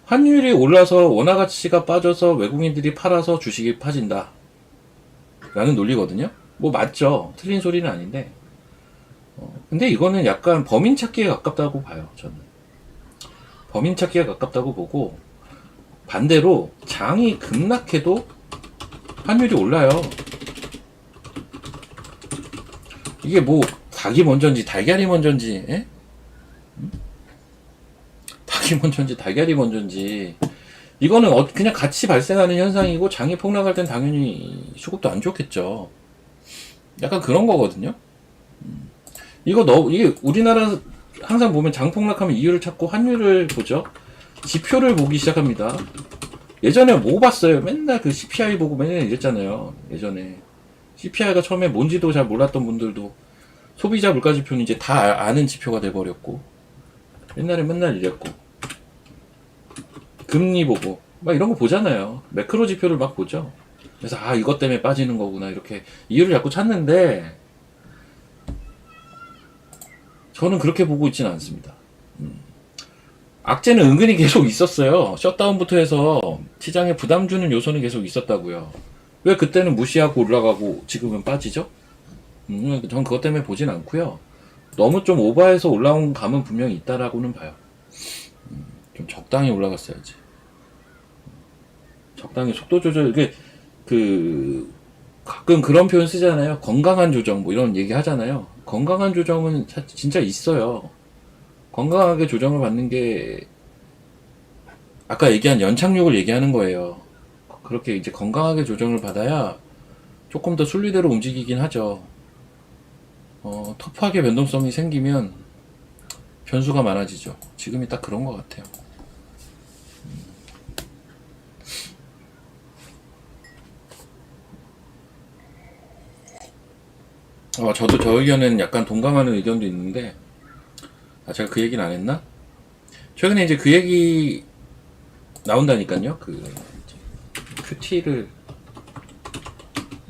S1: 환율이 올라서 원화 가치가 빠져서 외국인들이 팔아서 주식이 파진다 라는 논리거든요. 뭐 맞죠. 틀린 소리는 아닌데, 근데 이거는 약간 범인 찾기에 가깝다고 봐요. 저는 범인 찾기에 가깝다고 보고, 반대로 장이 급락해도 환율이 올라요. 이게 뭐 닭이 먼저인지 달걀이 먼저인지, 에? 닭이 먼저인지 달걀이 먼저인지 이거는 그냥 같이 발생하는 현상이고 장이 폭락할 땐 당연히 수급도 안 좋겠죠. 약간 그런 거거든요. 이게 우리나라 항상 보면 장 폭락하면 이유를 찾고 환율을 보죠. 지표를 보기 시작합니다. 예전에 뭐 봤어요? 맨날 그 CPI 보고 맨날 이랬잖아요. 예전에 CPI가 처음에 뭔지도 잘 몰랐던 분들도 소비자 물가 지표는 이제 다 아는 지표가 돼버렸고, 옛날에 맨날 이랬고, 금리 보고 막 이런 거 보잖아요. 매크로 지표를 막 보죠. 그래서 이것 때문에 빠지는 거구나 이렇게 이유를 자꾸 찾는데 저는 그렇게 보고 있지는 않습니다. 악재는 은근히 계속 있었어요. 셧다운부터 해서 시장에 부담 주는 요소는 계속 있었다고요. 왜 그때는 무시하고 올라가고 지금은 빠지죠? 전 그것 때문에 보진 않고요. 너무 좀 오버해서 올라온 감은 분명히 있다라고는 봐요. 좀 적당히 올라갔어야지. 적당히 속도 조절, 이게 가끔 그런 표현 쓰잖아요. 건강한 조정 뭐 이런 얘기 하잖아요. 건강한 조정은 진짜 있어요. 건강하게 조정을 받는 게 아까 얘기한 연착륙을 얘기하는 거예요. 그렇게 이제 건강하게 조정을 받아야 조금 더 순리대로 움직이긴 하죠. 터프하게 변동성이 생기면 변수가 많아지죠. 지금이 딱 그런 것 같아요. 저도 저 의견은 약간 동감하는 의견도 있는데, 제가 그 얘기는 안 했나? 최근에 이제 그 얘기 나온다니까요. QT를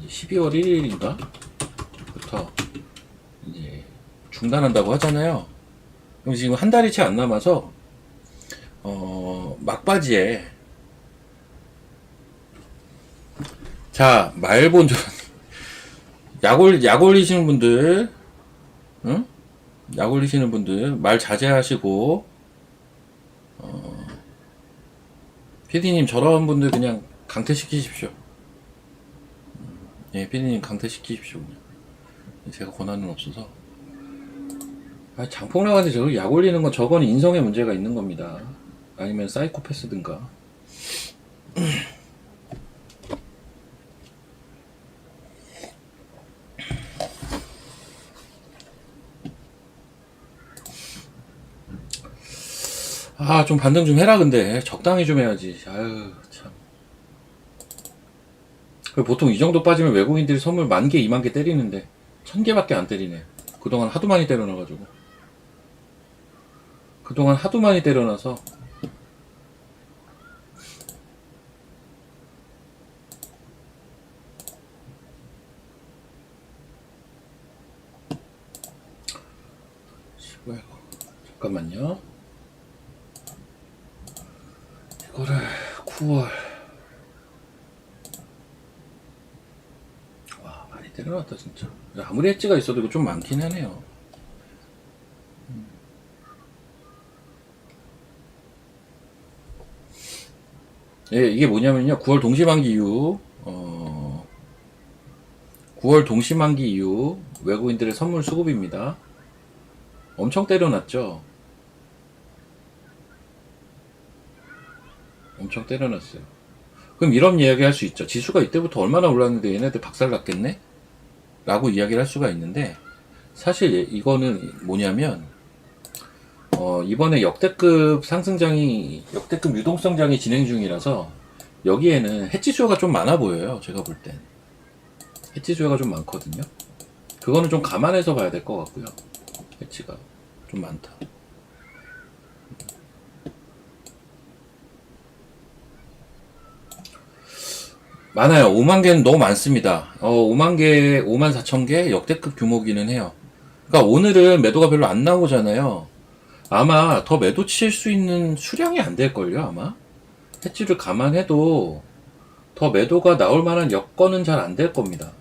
S1: 12월 1일인가? 부터 이제 중단한다고 하잖아요. 그럼 지금 한 달이 채 안 남아서, 막바지에, 자, 말본전, 약 올리시는 분들, 응? 약 올리시는 분들, 말 자제하시고, 피디님 저런 분들 그냥 강퇴시키십시오. 예, 피디님 강퇴시키십시오. 그냥. 제가 권한은 없어서. 장폭락한테 저렇게 약 올리는 건 저건 인성에 문제가 있는 겁니다. 아니면 사이코패스든가. 좀 반등 좀 해라, 근데. 적당히 좀 해야지. 아유, 참. 보통 이 정도 빠지면 외국인들이 선물 10,000개, 20,000개 때리는데, 1,000개밖에 안 때리네. 그동안 하도 많이 때려놔가지고. 잠깐만요. 이거를 9월. 와, 많이 때려놨다 진짜. 아무리 엣지가 있어도 이거 좀 많긴 하네요. 예, 이게 뭐냐면요. 9월 동시만기 이후 9월 동시만기 이후 외국인들의 선물 수급입니다. 엄청 때려놨죠. 엄청 때려놨어요. 그럼 이런 이야기 할 수 있죠. 지수가 이때부터 얼마나 올랐는데 얘네들 박살났겠네? 라고 이야기를 할 수가 있는데, 사실 이거는 뭐냐면 이번에 역대급 유동성장이 진행 중이라서 여기에는 해지 수요가 좀 많아 보여요. 제가 볼 땐 해지 수요가 좀 많거든요. 그거는 좀 감안해서 봐야 될 것 같고요. 해지가 좀 많다. 많아요. 5만 개는 너무 많습니다. 5만 개, 5만 4천 개 역대급 규모기는 해요. 그러니까 오늘은 매도가 별로 안 나오잖아요. 아마 더 매도 칠 수 있는 수량이 안 될걸요, 아마. 해지를 감안해도 더 매도가 나올 만한 여건은 잘 안 될 겁니다.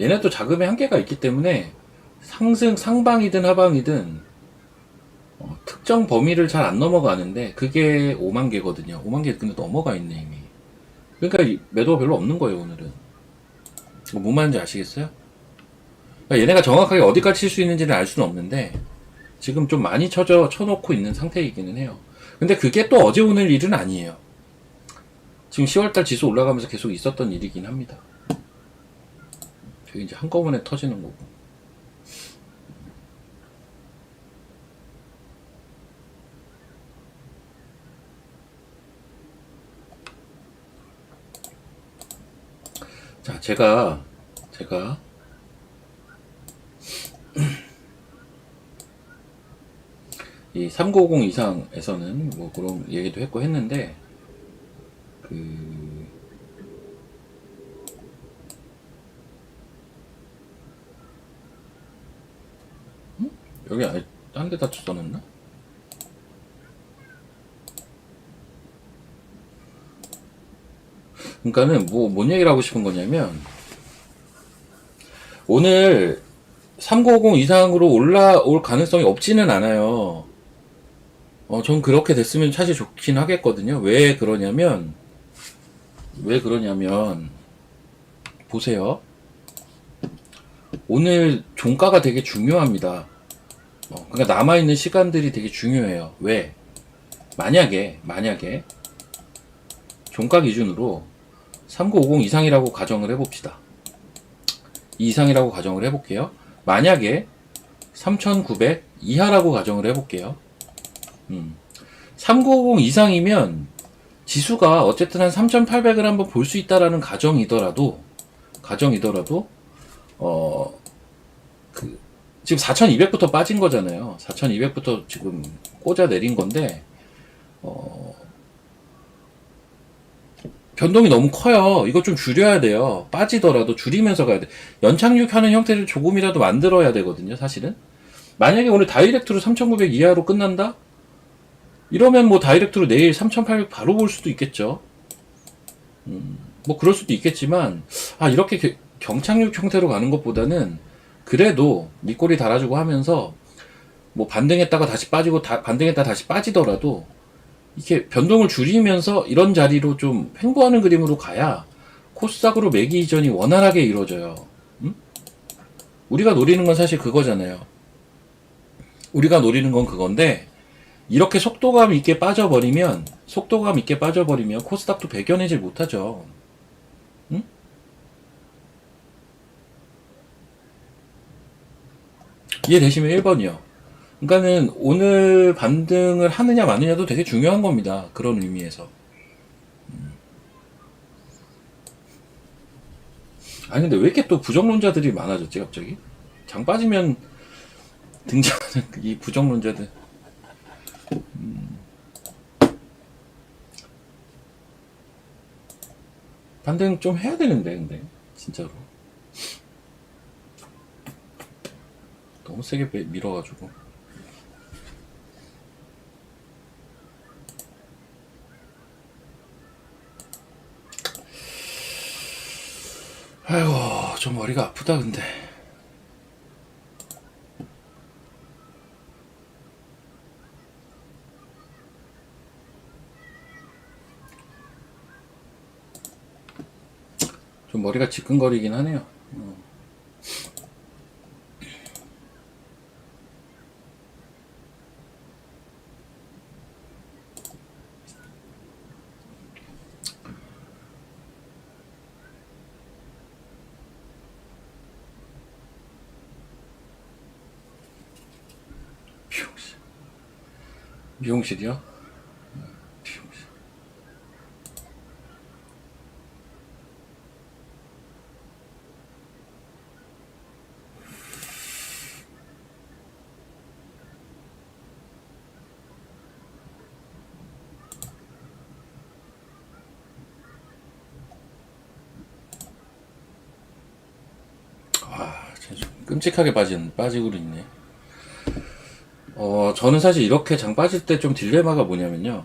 S1: 얘네도 자금의 한계가 있기 때문에 상방이든 하방이든 특정 범위를 잘 안 넘어가는데, 그게 5만 개거든요. 5만 개 근데 넘어가 있네 이미. 그러니까 매도가 별로 없는 거예요 오늘은. 뭔 말인지 아시겠어요? 그러니까 얘네가 정확하게 어디까지 칠 수 있는지는 알 수는 없는데, 지금 좀 많이 쳐놓고 있는 상태이기는 해요. 근데 그게 또 어제 오늘 일은 아니에요. 지금 10월달 지수 올라가면서 계속 있었던 일이긴 합니다. 그게 이제 한꺼번에 터지는 거고. 자, 제가 이 3950 이상에서는 뭐 그런 얘기도 했고 했는데, 여기 아예 딴 데다 써놨나? 그러니까는 뭔 얘기를 하고 싶은 거냐면, 오늘 3950 이상으로 올라올 가능성이 없지는 않아요. 전 그렇게 됐으면 사실 좋긴 하겠거든요. 왜 그러냐면, 보세요. 오늘 종가가 되게 중요합니다. 그러니까 남아있는 시간들이 되게 중요해요. 왜? 만약에 종가 기준으로 3950 이상이라고 가정을 해봅시다. 이상이라고 가정을 해볼게요. 만약에 3900 이하라고 가정을 해볼게요. 3950 이상이면 지수가 어쨌든 한 3800을 한번 볼 수 있다라는 가정이더라도 지금 4200부터 빠진 거잖아요. 4200부터 지금 꽂아 내린 건데 변동이 너무 커요. 이거 좀 줄여야 돼요. 빠지더라도 줄이면서 가야 돼. 연착륙 하는 형태를 조금이라도 만들어야 되거든요, 사실은. 만약에 오늘 다이렉트로 3900 이하로 끝난다? 이러면 뭐 다이렉트로 내일 3800 바로 볼 수도 있겠죠. 뭐 그럴 수도 있겠지만, 이렇게 경착륙 형태로 가는 것보다는 그래도 밑꼬리 달아주고 하면서 뭐 반등했다가 다시 빠지고 반등했다가 다시 빠지더라도 이렇게 변동을 줄이면서 이런 자리로 좀 횡보하는 그림으로 가야 코스닥으로 매기 이전이 원활하게 이루어져요. 우리가 노리는 건 사실 그거잖아요. 우리가 노리는 건 그건데, 이렇게 속도감 있게 빠져버리면 코스닥도 배겨내질 못하죠. 응? 이해되시면 1번이요. 그러니까는 오늘 반등을 하느냐 마느냐도 되게 중요한 겁니다. 그런 의미에서. 아니 근데 왜 이렇게 또 부정론자들이 많아졌지 갑자기? 장 빠지면 등장하는 이 부정론자들. 반등 좀 해야 되는데 근데 진짜로 너무 세게 밀어가지고. 아이고 좀 머리가 아프다 근데. 좀 머리가 지끈거리긴 하네요. 미용실이요? 미용실. 진짜 끔찍하게 빠지고 있네. 저는 사실 이렇게 장 빠질 때 좀 딜레마가 뭐냐면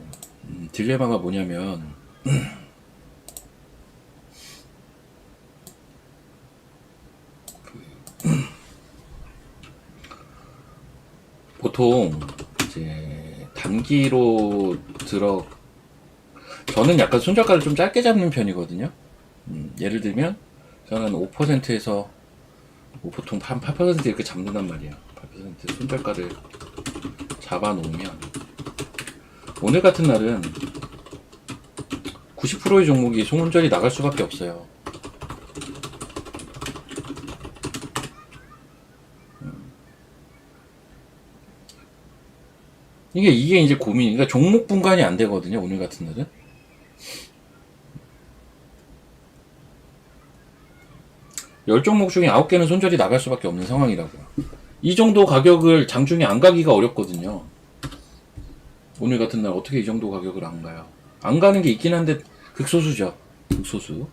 S1: 보통 이제 단기로 저는 약간 손절가를 좀 짧게 잡는 편이거든요. 예를 들면 저는 5%에서 보통 한 8% 이렇게 잡는단 말이에요. 8% 손절가를 잡아놓으면 오늘 같은 날은 90%의 종목이 손절이 나갈 수밖에 없어요. 이게 이제 고민이, 그러니까 종목 분간이 안 되거든요, 오늘 같은 날은. 열 종목 중에 9개는 손절이 나갈 수밖에 없는 상황이라고요. 이 정도 가격을 장중에 안 가기가 어렵거든요. 오늘 같은 날 어떻게 이 정도 가격을 안 가요? 안 가는 게 있긴 한데 극소수죠. 극소수.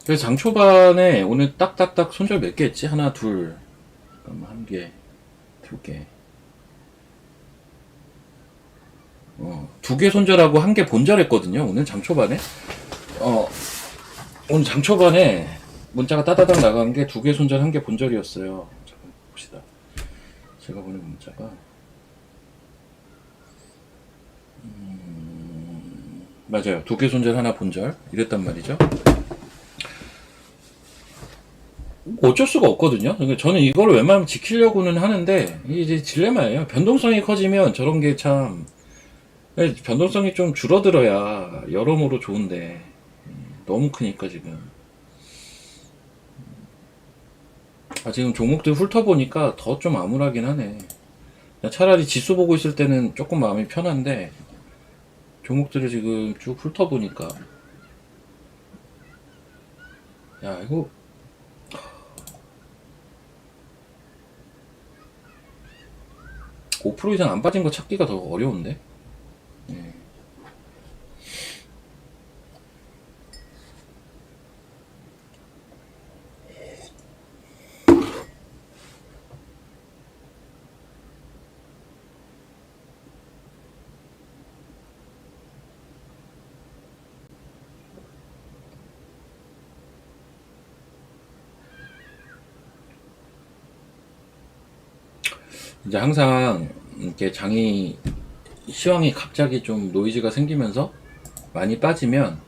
S1: 그래서 장 초반에 오늘 딱딱딱 손절 몇 개 했지? 하나, 둘, 한 개, 두 개. 두 개 손절하고 한 개 본절했거든요. 오늘 장 초반에. 오늘 장 초반에 문자가 따다닥 나간 게 두 개 손절, 한 개 본절이었어요. 잠깐 봅시다. 제가 보낸 문자가. 맞아요. 두 개 손절, 하나 본절. 이랬단 말이죠. 어쩔 수가 없거든요. 그러니까 저는 이걸 웬만하면 지키려고는 하는데, 이게 이제 딜레마예요. 변동성이 커지면 저런 게 참, 변동성이 좀 줄어들어야 여러모로 좋은데, 너무 크니까 지금. 지금 종목들 훑어보니까 더 좀 암울하긴 하네. 차라리 지수 보고 있을 때는 조금 마음이 편한데, 종목들을 지금 쭉 훑어보니까, 야, 이거, 5% 이상 안 빠진 거 찾기가 더 어려운데? 예. 이제 항상 이렇게 장이 시황이 갑자기 좀 노이즈가 생기면서 많이 빠지면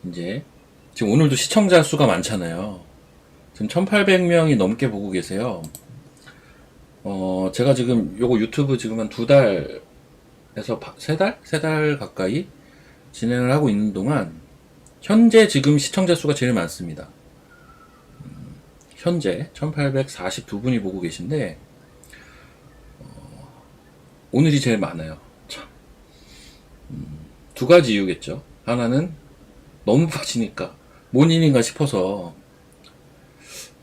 S1: 이제 지금 오늘도 시청자 수가 많잖아요. 지금 1800명이 넘게 보고 계세요. 제가 지금 요거 유튜브 지금 한 2달에서 3달? 3달 가까이 진행을 하고 있는 동안 현재 지금 시청자 수가 제일 많습니다. 현재 1842분이 보고 계신데 오늘이 제일 많아요. 참. 두 가지 이유겠죠. 하나는 너무 빠지니까 뭔 일인가 싶어서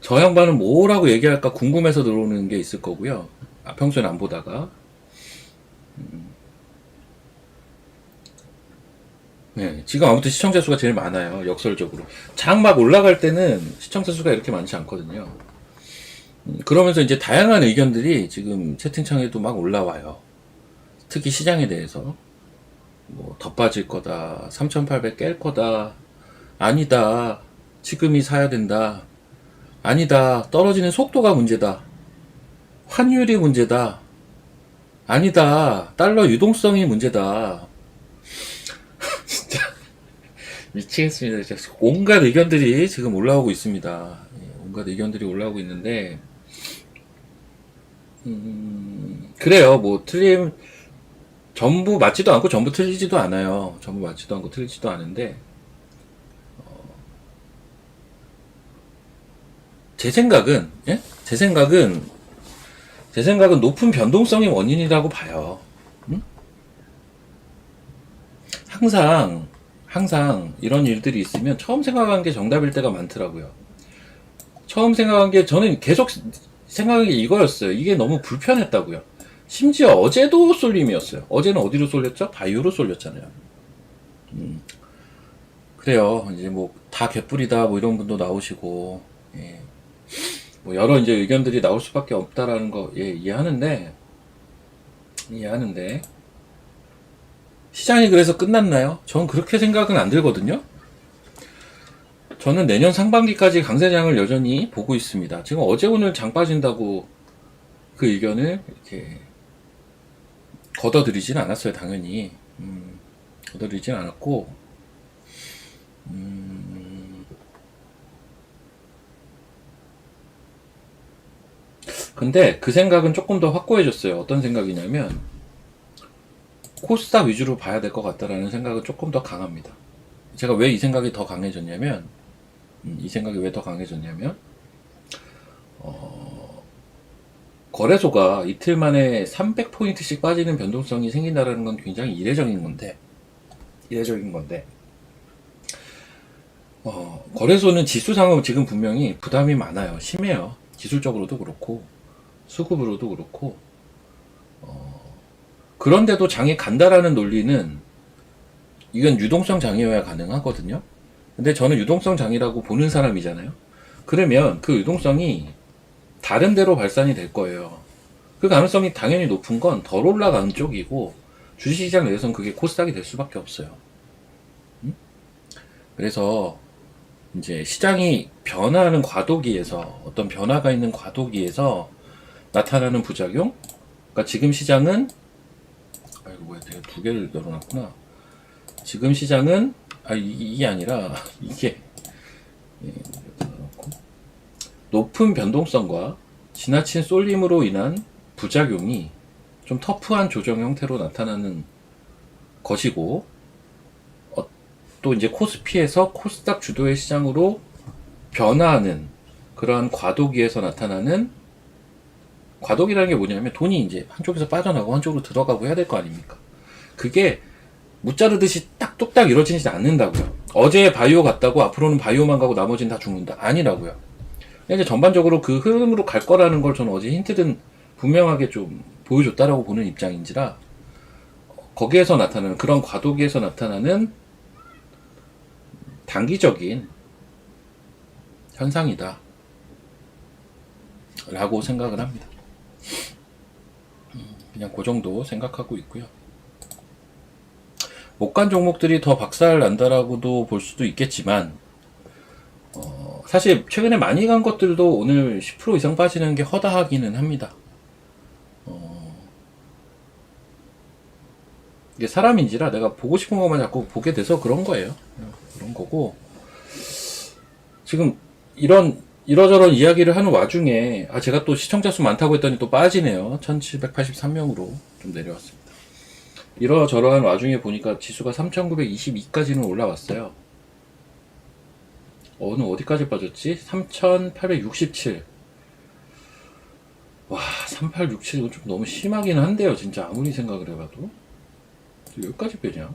S1: 저 양반은 뭐라고 얘기할까 궁금해서 들어오는 게 있을 거고요. 평소엔 안 보다가 네, 지금 아무튼 시청자 수가 제일 많아요. 역설적으로 장 막 올라갈 때는 시청자 수가 이렇게 많지 않거든요. 그러면서 이제 다양한 의견들이 지금 채팅창에도 막 올라와요. 특히 시장에 대해서 뭐 더 빠질 거다, 3,800 깰 거다, 아니다, 지금이 사야 된다, 아니다, 떨어지는 속도가 문제다, 환율이 문제다, 아니다, 달러 유동성이 문제다. 진짜 미치겠습니다. 진짜 온갖 의견들이 지금 올라오고 있습니다. 온갖 의견들이 올라오고 있는데 그래요. 뭐 전부 맞지도 않고 전부 틀리지도 않아요. 전부 맞지도 않고 틀리지도 않은데 제 생각은 예? 제 생각은 높은 변동성이 원인이라고 봐요. 항상 이런 일들이 있으면 처음 생각한 게 정답일 때가 많더라고요. 처음 생각한 게 저는 계속 생각한 게 이거였어요. 이게 너무 불편했다고요. 심지어 어제도 쏠림이었어요. 어제는 어디로 쏠렸죠? 바이오로 쏠렸잖아요. 그래요. 이제 뭐 다 개뿔이다 뭐 이런 분도 나오시고 예. 뭐 여러 이제 의견들이 나올 수밖에 없다라는 거 예, 이해하는데 시장이 그래서 끝났나요? 전 그렇게 생각은 안 들거든요. 저는 내년 상반기까지 강세장을 여전히 보고 있습니다. 지금 어제 오늘 장 빠진다고 그 의견을 이렇게 걷어들이진 않았어요. 당연히 걷어들이진 않았고 근데 그 생각은 조금 더 확고해졌어요. 어떤 생각이냐면 코스닥 위주로 봐야 될 것 같다라는 생각은 조금 더 강합니다. 제가 왜 이 생각이 더 강해졌냐면 거래소가 이틀 만에 300포인트씩 빠지는 변동성이 생긴다는 건 굉장히 이례적인 건데 거래소는 지수상으로 지금 분명히 부담이 많아요. 심해요. 기술적으로도 그렇고 수급으로도 그렇고 그런데도 장이 간다라는 논리는 이건 유동성 장이어야 가능하거든요. 근데 저는 유동성 장이라고 보는 사람이잖아요. 그러면 그 유동성이 다른 데로 발산이 될 거예요. 그 가능성이 당연히 높은 건 덜 올라가는 쪽이고 주식시장 내에서는 그게 코스닥이 될 수밖에 없어요. 그래서 이제 시장이 변화하는 과도기에서 어떤 변화가 있는 과도기에서 나타나는 부작용. 그러니까 지금 시장은 아이고 뭐야 내가 두 개를 열어놨구나. 지금 시장은 이게 아니라 이게 높은 변동성과 지나친 쏠림으로 인한 부작용이 좀 터프한 조정 형태로 나타나는 것이고 또 이제 코스피에서 코스닥 주도의 시장으로 변화하는 그러한 과도기에서 나타나는 과도기라는 게 뭐냐면 돈이 이제 한쪽에서 빠져나가고 한쪽으로 들어가고 해야 될 거 아닙니까? 그게 무자르듯이 딱 뚝딱 이루어지지 않는다고요. 어제 바이오 갔다고 앞으로는 바이오만 가고 나머지는 다 죽는다. 아니라고요. 이제 전반적으로 그 흐름으로 갈 거라는 걸 저는 어제 힌트든 분명하게 좀 보여줬다라고 보는 입장인지라 거기에서 나타나는 그런 과도기에서 나타나는 단기적인 현상이다 라고 생각을 합니다. 그냥 그 정도 생각하고 있고요. 못 간 종목들이 더 박살 난다라고도 볼 수도 있겠지만 사실 최근에 많이 간 것들도 오늘 10% 이상 빠지는 게 허다하기는 합니다. 이게 사람인지라 내가 보고 싶은 것만 자꾸 보게 돼서 그런 거예요. 그런 거고 지금 이러저런 이야기를 하는 와중에 제가 또 시청자 수 많다고 했더니 또 빠지네요. 1783명으로 좀 내려왔습니다. 이러저러한 와중에 보니까 지수가 3922까지는 올라왔어요. 어디까지 빠졌지? 3867. 와, 3867 이건 좀 너무 심하긴 한데요. 진짜 아무리 생각을 해봐도. 여기까지 빼냐?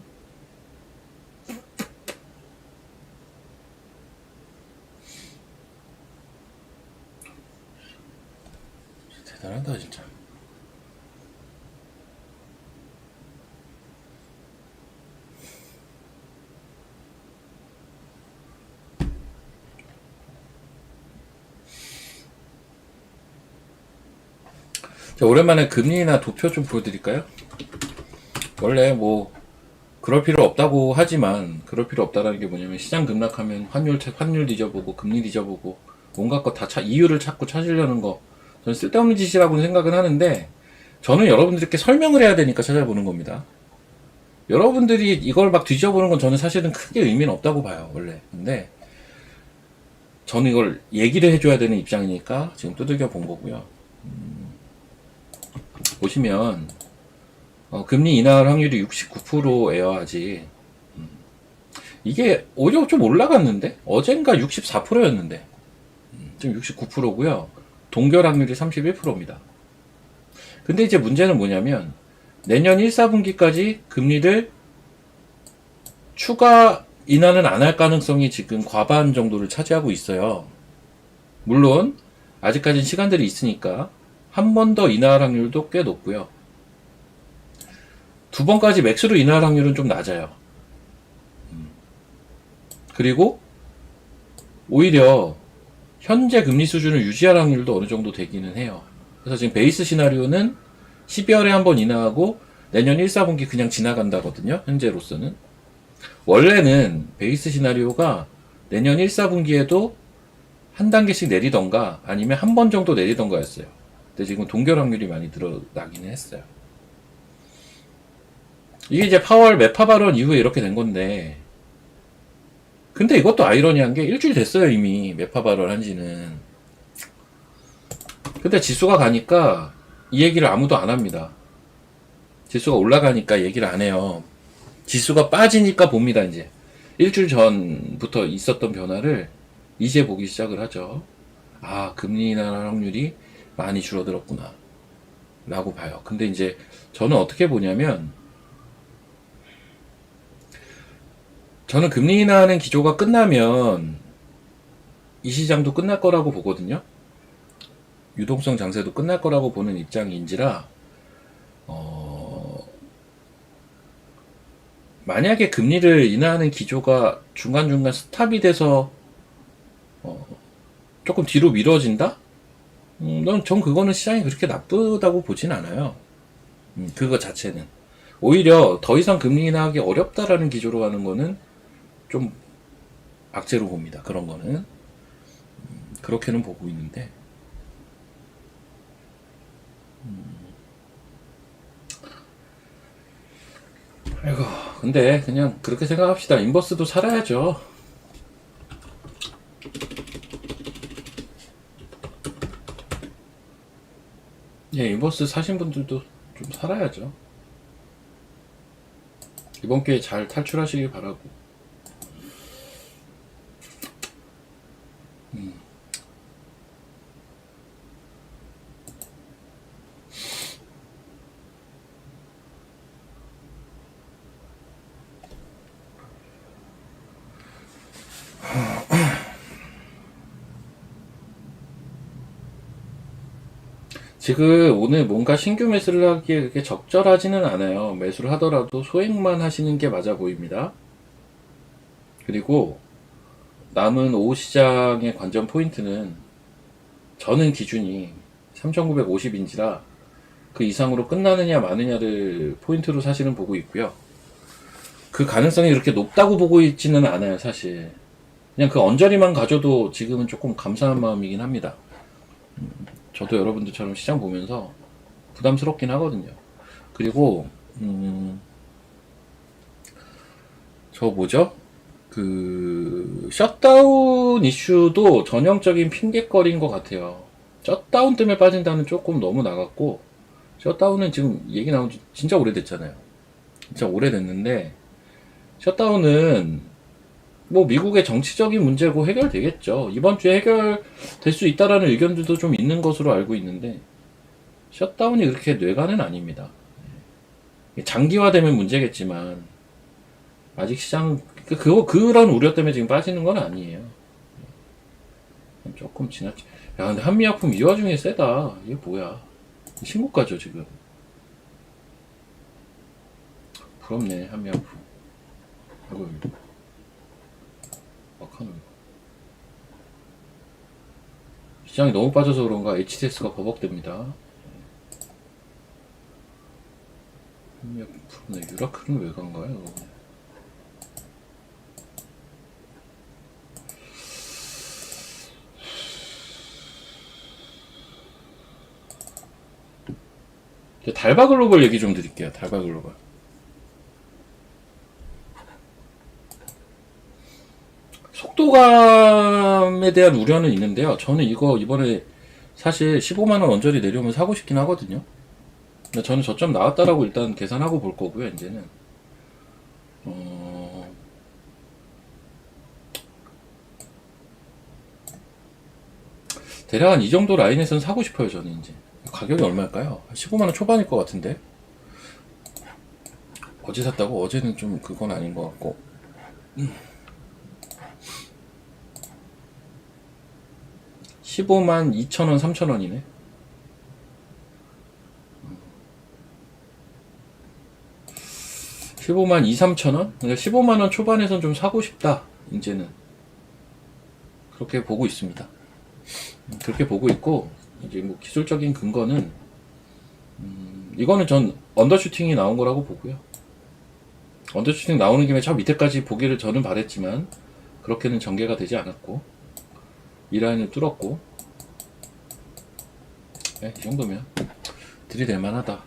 S1: 대단하다 진짜. 자, 오랜만에 금리나 도표 좀 보여드릴까요? 원래 뭐 그럴 필요 없다고 하지만 그럴 필요 없다라는 게 뭐냐면 시장 급락하면 환율 뒤져보고 금리 뒤져보고 온갖 거 다 이유를 자꾸 찾으려는 거 저는 쓸데없는 짓이라고 생각은 하는데 저는 여러분들께 설명을 해야 되니까 찾아보는 겁니다. 여러분들이 이걸 막 뒤져보는 건 저는 사실은 크게 의미는 없다고 봐요 원래. 근데 저는 이걸 얘기를 해줘야 되는 입장이니까 지금 두들겨 본 거고요. 보시면 금리 인하 확률이 69%여야지 이게 오히려 좀 올라갔는데 어젠가 64%였는데 지금 69%고요. 동결 확률이 31%입니다. 근데 이제 문제는 뭐냐면 내년 1, 4분기까지 금리를 추가 인하는 안 할 가능성이 지금 과반 정도를 차지하고 있어요. 물론 아직까지는 시간들이 있으니까 한 번 더 인하할 확률도 꽤 높고요. 두 번까지 맥스로 인하할 확률은 좀 낮아요. 그리고 오히려 현재 금리 수준을 유지할 확률도 어느 정도 되기는 해요. 그래서 지금 베이스 시나리오는 12월에 한 번 인하하고 내년 1, 4분기 그냥 지나간다거든요. 현재로서는. 원래는 베이스 시나리오가 내년 1, 4분기에도 한 단계씩 내리던가 아니면 한 번 정도 내리던가 였어요. 근데 지금 동결 확률이 많이 늘어나기는 했어요. 이게 이제 파월 매파 발언 이후에 이렇게 된 건데 근데 이것도 아이러니한 게 일주일 됐어요 이미 매파 발언 한지는. 근데 지수가 가니까 이 얘기를 아무도 안 합니다. 지수가 올라가니까 얘기를 안 해요. 지수가 빠지니까 봅니다, 이제. 일주일 전부터 있었던 변화를 이제 보기 시작을 하죠. 아, 금리 인하 확률이 많이 줄어들었구나. 라고 봐요. 근데 이제 저는 어떻게 보냐면, 저는 금리 인하하는 기조가 끝나면 이 시장도 끝날 거라고 보거든요. 유동성 장세도 끝날 거라고 보는 입장인지라, 만약에 금리를 인하하는 기조가 중간중간 스탑이 돼서 조금 뒤로 미뤄진다? 전 그거는 시장이 그렇게 나쁘다고 보진 않아요. 그거 자체는. 오히려 더 이상 금리 인하하기 어렵다라는 기조로 가는 거는 좀 악재로 봅니다. 그런 거는. 그렇게는 보고 있는데. 아이고, 근데 그냥 그렇게 생각합시다. 인버스도 살아야죠. 예, 인버스 사신 분들도 좀 살아야죠. 이번 기회에 잘 탈출하시길 바라고. 지금 오늘 뭔가 신규 매수를 하기에 그렇게 적절하지는 않아요. 매수를 하더라도 소액만 하시는 게 맞아 보입니다. 그리고 남은 오후 시장의 관전 포인트는 저는 기준이 3950인지라 그 이상으로 끝나느냐 마느냐를 포인트로 사실은 보고 있고요. 그 가능성이 그렇게 높다고 보고 있지는 않아요, 사실. 그냥 그 언저리만 가져도 지금은 조금 감사한 마음이긴 합니다. 저도 여러분들처럼 시장 보면서 부담스럽긴 하거든요. 그리고 저 뭐죠? 그 셧다운 이슈도 전형적인 핑계거리인 것 같아요. 셧다운 때문에 빠진다는 조금 너무 나갔고, 셧다운은 지금 얘기 나온 지 진짜 오래됐잖아요. 진짜 오래됐는데 셧다운은 뭐 미국의 정치적인 문제고 해결되겠죠. 이번 주에 해결될 수 있다라는 의견들도 좀 있는 것으로 알고 있는데 셧다운이 그렇게 뇌관은 아닙니다. 장기화되면 문제겠지만 아직 시장 그런 우려 때문에 지금 빠지는 건 아니에요. 조금 지났지. 야, 근데 한미약품 이 와중에 세다. 이게 뭐야? 신고가죠 지금. 부럽네 한미약품. 아이고 막하노. 시장이 너무 빠져서 그런가 HTS가 버벅됩니다. 한미약품 유라클은 왜 간가요? 달바글로벌 얘기 좀 드릴게요. 달바글로벌. 속도감에 대한 우려는 있는데요. 저는 이거 이번에 사실 15만원 언저리 내려오면 사고 싶긴 하거든요. 근데 저는 저점 나왔다라고 일단 계산하고 볼 거고요. 이제는 대략 한 이 정도 라인에서는 사고 싶어요. 저는 이제 가격이 얼마일까요? 15만원 초반일 것 같은데. 어제 샀다고? 어제는 좀 그건 아닌 것 같고. 15만 2천원, 3천원이네. 15만 2, 3천원? 그러니까 15만원 초반에선 좀 사고 싶다. 이제는. 그렇게 보고 있습니다. 그렇게 보고 있고, 이제 뭐 기술적인 근거는, 이거는 전 언더슈팅이 나온 거라고 보고요. 언더슈팅 나오는 김에 저 밑에까지 보기를 저는 바랬지만, 그렇게는 전개가 되지 않았고, 이 라인을 뚫었고, 네, 이 정도면 들이댈 만하다.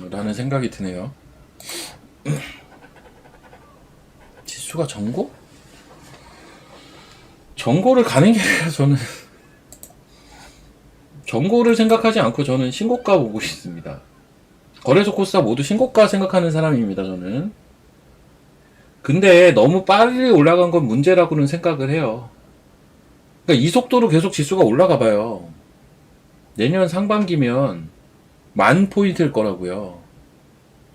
S1: 라는 생각이 드네요. 지수가 전고? 정고를 가는 게 아니라 저는 정고를 생각하지 않고 저는 신고가 보고 있습니다. 거래소 코스닥 모두 신고가 생각하는 사람입니다, 저는. 근데 너무 빨리 올라간 건 문제라고는 생각을 해요. 그러니까 이 속도로 계속 지수가 올라가 봐요. 내년 상반기면 10,000포인트일 거라고요.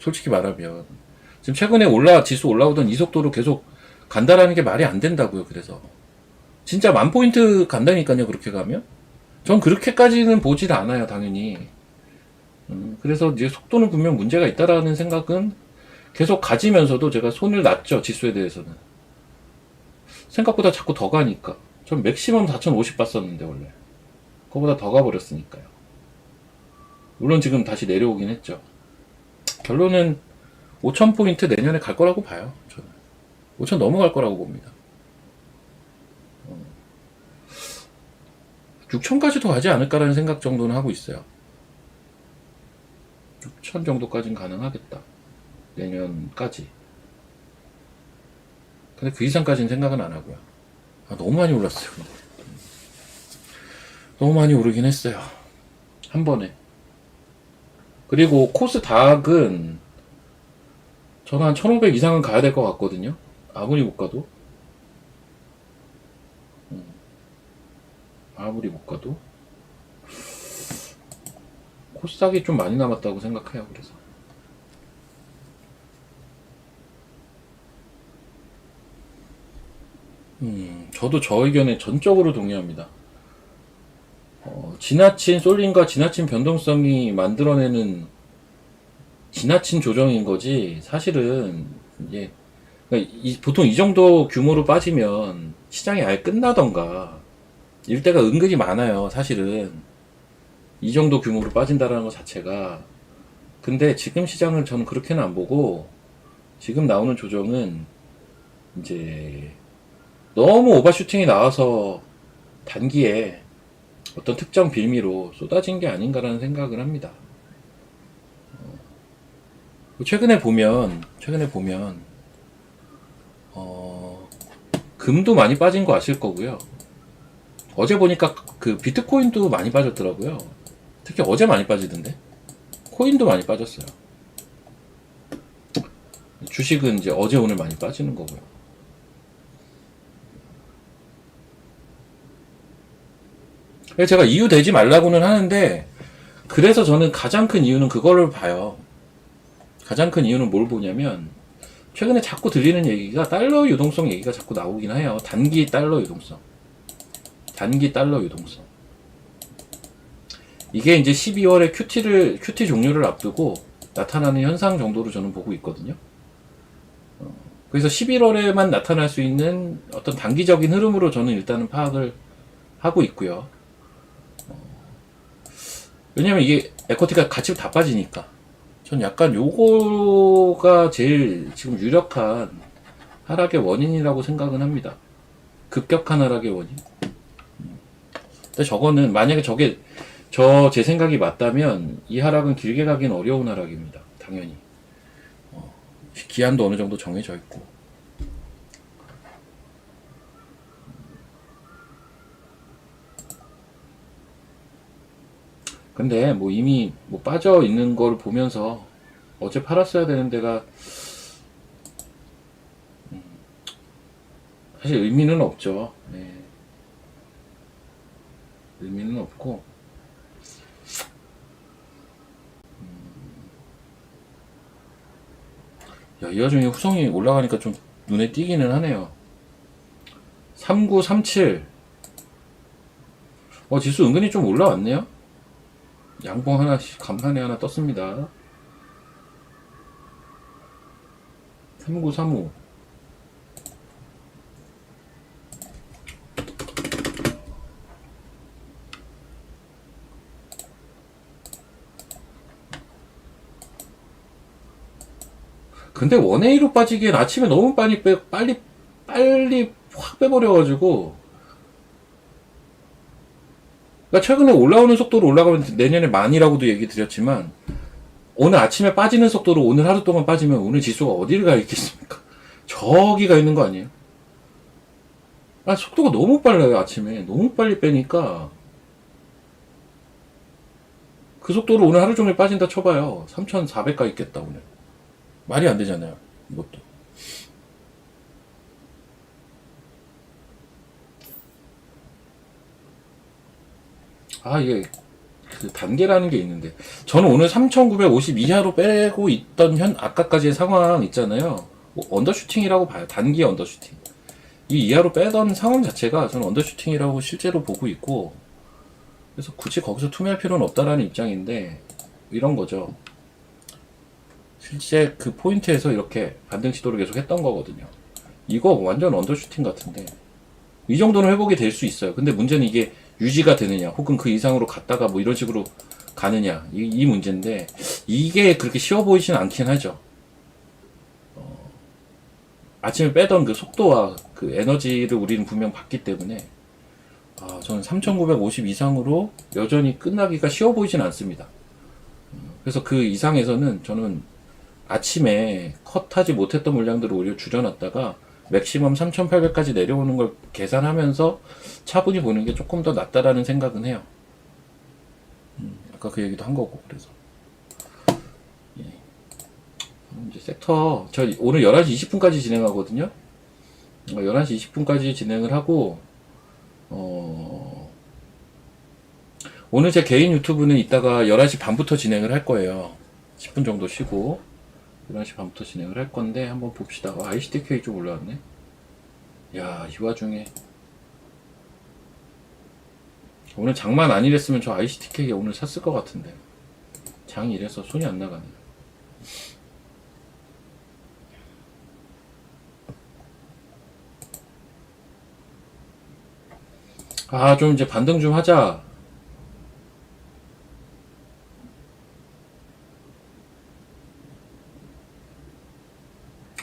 S1: 솔직히 말하면. 지금 최근에 지수 올라오던 이 속도로 계속 간다라는 게 말이 안 된다고요, 그래서. 진짜 10,000포인트 간다니까요, 그렇게 가면? 전 그렇게까지는 보질 않아요, 당연히. 그래서 이제 속도는 분명 문제가 있다라는 생각은 계속 가지면서도 제가 손을 놨죠, 지수에 대해서는. 생각보다 자꾸 더 가니까. 전 맥시멈 4,050 봤었는데, 원래. 그거보다 더 가버렸으니까요. 물론 지금 다시 내려오긴 했죠. 결론은 5,000포인트 내년에 갈 거라고 봐요, 저는. 5,000 넘어갈 거라고 봅니다. 6,000까지도 가지 않을까라는 생각 정도는 하고 있어요. 6,000 정도까지는 가능하겠다. 내년까지. 근데 그 이상까지는 생각은 안 하고요. 너무 많이 올랐어요. 근데. 너무 많이 오르긴 했어요. 한 번에. 그리고 코스닥은 저는 한 1,500 이상은 가야 될 것 같거든요. 아무리 못 가도. 아무리 못 가도. 코스닥이 좀 많이 남았다고 생각해요. 그래서. 저도 저 의견에 전적으로 동의합니다. 지나친 쏠림과 지나친 변동성이 만들어내는 지나친 조정인 거지, 사실은, 이게, 그러니까 보통 이 정도 규모로 빠지면 시장이 아예 끝나던가, 이럴 때가 은근히 많아요, 사실은. 이 정도 규모로 빠진다라는 것 자체가. 근데 지금 시장을 저는 그렇게는 안 보고, 지금 나오는 조정은, 이제, 너무 오버슈팅이 나와서 단기에 어떤 특정 빌미로 쏟아진 게 아닌가라는 생각을 합니다. 최근에 보면, 금도 많이 빠진 거 아실 거고요. 어제 보니까 그 비트코인도 많이 빠졌더라고요. 특히 어제 많이 빠지던데. 코인도 많이 빠졌어요. 주식은 이제 어제 오늘 많이 빠지는 거고요. 제가 이유 되지 말라고는 하는데, 그래서 저는 가장 큰 이유는 그거를 봐요. 가장 큰 이유는 뭘 보냐면, 최근에 자꾸 들리는 얘기가 달러 유동성 얘기가 자꾸 나오긴 해요. 단기 달러 유동성. 단기 달러 유동성. 이게 이제 12월에 QT 종료를 앞두고 나타나는 현상 정도로 저는 보고 있거든요. 그래서 11월에만 나타날 수 있는 어떤 단기적인 흐름으로 저는 일단은 파악을 하고 있고요. 왜냐면 이게 에쿼티가 같이 다 빠지니까. 전 약간 요거가 제일 지금 유력한 하락의 원인이라고 생각은 합니다. 급격한 하락의 원인. 근데 저거는 만약에 제 생각이 맞다면 이 하락은 길게 가긴 어려운 하락입니다. 당연히. 기한도 어느 정도 정해져 있고. 근데 뭐 이미 뭐 빠져 있는 걸 보면서 어제 팔았어야 되는 데가 사실 의미는 없죠. 네. 의미는 없고 이 와중에 후성이 올라가니까 좀 눈에 띄기는 하네요. 3937 지수 은근히 좀 올라왔네요. 양봉 하나씩 간판에 하나 떴습니다. 3935 근데 1A로 빠지기엔 아침에 너무 빨리 확 빼버려가지고. 그러니까 최근에 올라오는 속도로 올라가면 내년에 만이라고도 얘기 드렸지만, 오늘 아침에 빠지는 속도로 오늘 하루 동안 빠지면 오늘 지수가 어디를 가 있겠습니까? 저기가 있는 거 아니에요? 속도가 너무 빨라요. 아침에 너무 빨리 빼니까 그 속도로 오늘 하루 종일 빠진다 쳐봐요. 3,400가 있겠다 오늘. 말이 안 되잖아요. 이것도. 이게 그 단계라는 게 있는데 저는 오늘 3,950 이하로 빼고 있던 아까까지의 상황 있잖아요. 언더슈팅이라고 봐요. 단기 언더슈팅. 이 이하로 빼던 상황 자체가 저는 언더슈팅이라고 실제로 보고 있고, 그래서 굳이 거기서 투매할 필요는 없다라는 입장인데, 이런 거죠. 실제 그 포인트에서 이렇게 반등 시도를 계속 했던 거거든요. 이거 완전 언더슈팅 같은데 이 정도는 회복이 될 수 있어요. 근데 문제는 이게 유지가 되느냐 혹은 그 이상으로 갔다가 뭐 이런 식으로 가느냐, 이 문제인데 이게 그렇게 쉬워 보이진 않긴 하죠. 아침에 빼던 그 속도와 그 에너지를 우리는 분명 봤기 때문에 저는 3,950 이상으로 여전히 끝나기가 쉬워 보이진 않습니다. 그래서 그 이상에서는 저는 아침에 컷하지 못했던 물량들을 오히려 줄여놨다가 맥시멈 3,800까지 내려오는 걸 계산하면서 차분히 보는 게 조금 더 낫다라는 생각은 해요. 아까 그 얘기도 한 거고. 그래서 이제 섹터 저 오늘 11시 20분까지 진행하거든요. 11시 20분까지 진행을 하고 오늘 제 개인 유튜브는 이따가 11시 반부터 진행을 할 거예요. 10분 정도 쉬고 11시 반부터 진행을 할 건데 한번 봅시다. ICTK 좀 올라왔네. 야, 이 와중에 오늘 장만 안 이랬으면 저 ICTK 오늘 샀을 것 같은데 장이 이래서 손이 안 나가네. 좀 이제 반등 좀 하자.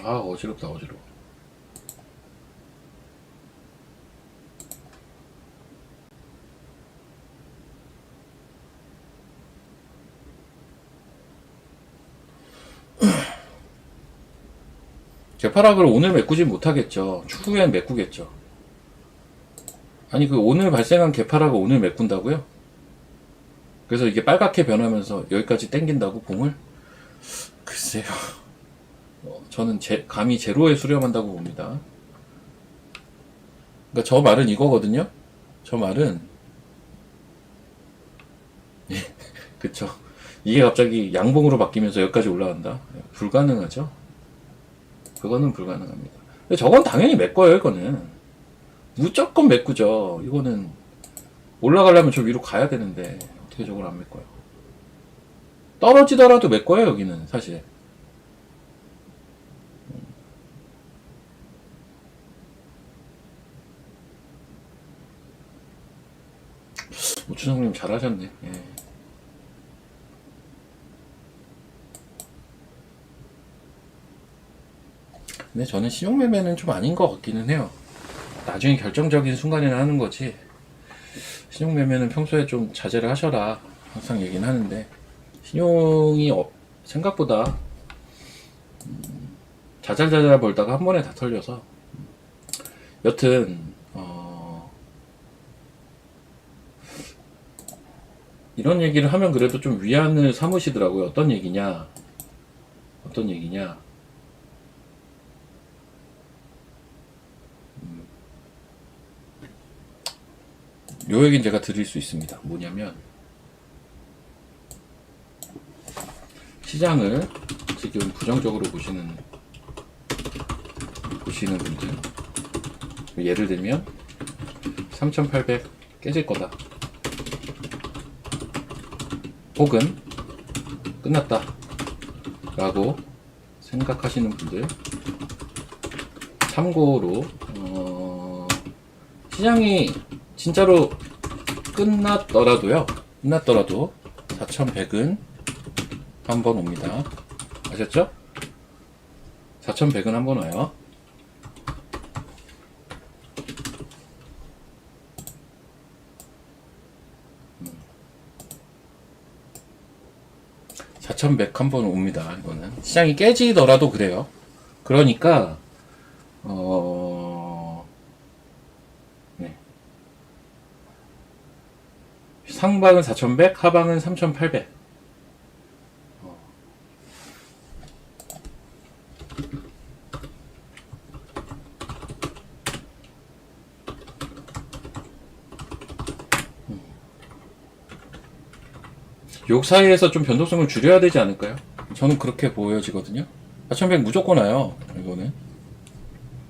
S1: 어지럽다, 어지러워. 개파락을 오늘 메꾸진 못하겠죠. 추후엔 메꾸겠죠. 아니, 그 오늘 발생한 개파락을 오늘 메꾼다고요? 그래서 이게 빨갛게 변하면서 여기까지 땡긴다고 봉을? 글쎄요. 저는 감히 제로에 수렴한다고 봅니다. 그러니까 저 말은 이거거든요. 저 말은 그쵸. 이게 갑자기 양봉으로 바뀌면서 여기까지 올라간다. 불가능하죠. 그거는 불가능합니다. 근데 저건 당연히 메꿔요. 이거는 무조건 메꾸죠. 이거는 올라가려면 저 위로 가야 되는데 어떻게 저걸 안 메꿔요. 떨어지더라도 메꿔요. 여기는 사실. 오추성님 잘하셨네. 예. 근데 저는 신용매매는 좀 아닌 것 같기는 해요. 나중에 결정적인 순간에는 하는 거지. 신용매매는 평소에 좀 자제를 하셔라 항상 얘기는 하는데 신용이 생각보다 자잘자잘 벌다가 한 번에 다 털려서 여튼 이런 얘기를 하면 그래도 좀 위안을 삼으시더라고요. 어떤 얘기냐 요 얘기는 제가 드릴 수 있습니다. 뭐냐면 시장을 지금 부정적으로 보시는 분들, 예를 들면 3,800 깨질 거다 혹은 끝났다 라고 생각하시는 분들 참고로 시장이 진짜로 끝났더라도 4,100은 한번 옵니다. 아셨죠? 4,100은 한번 와요. 4,100 한번 옵니다. 이거는 시장이 깨지더라도 그래요. 그러니까 네. 상방은 4100, 하방은 3800. 요 사이에서 좀 변동성을 줄여야 되지 않을까요? 저는 그렇게 보여지거든요. 4100 무조건 와요, 이거는.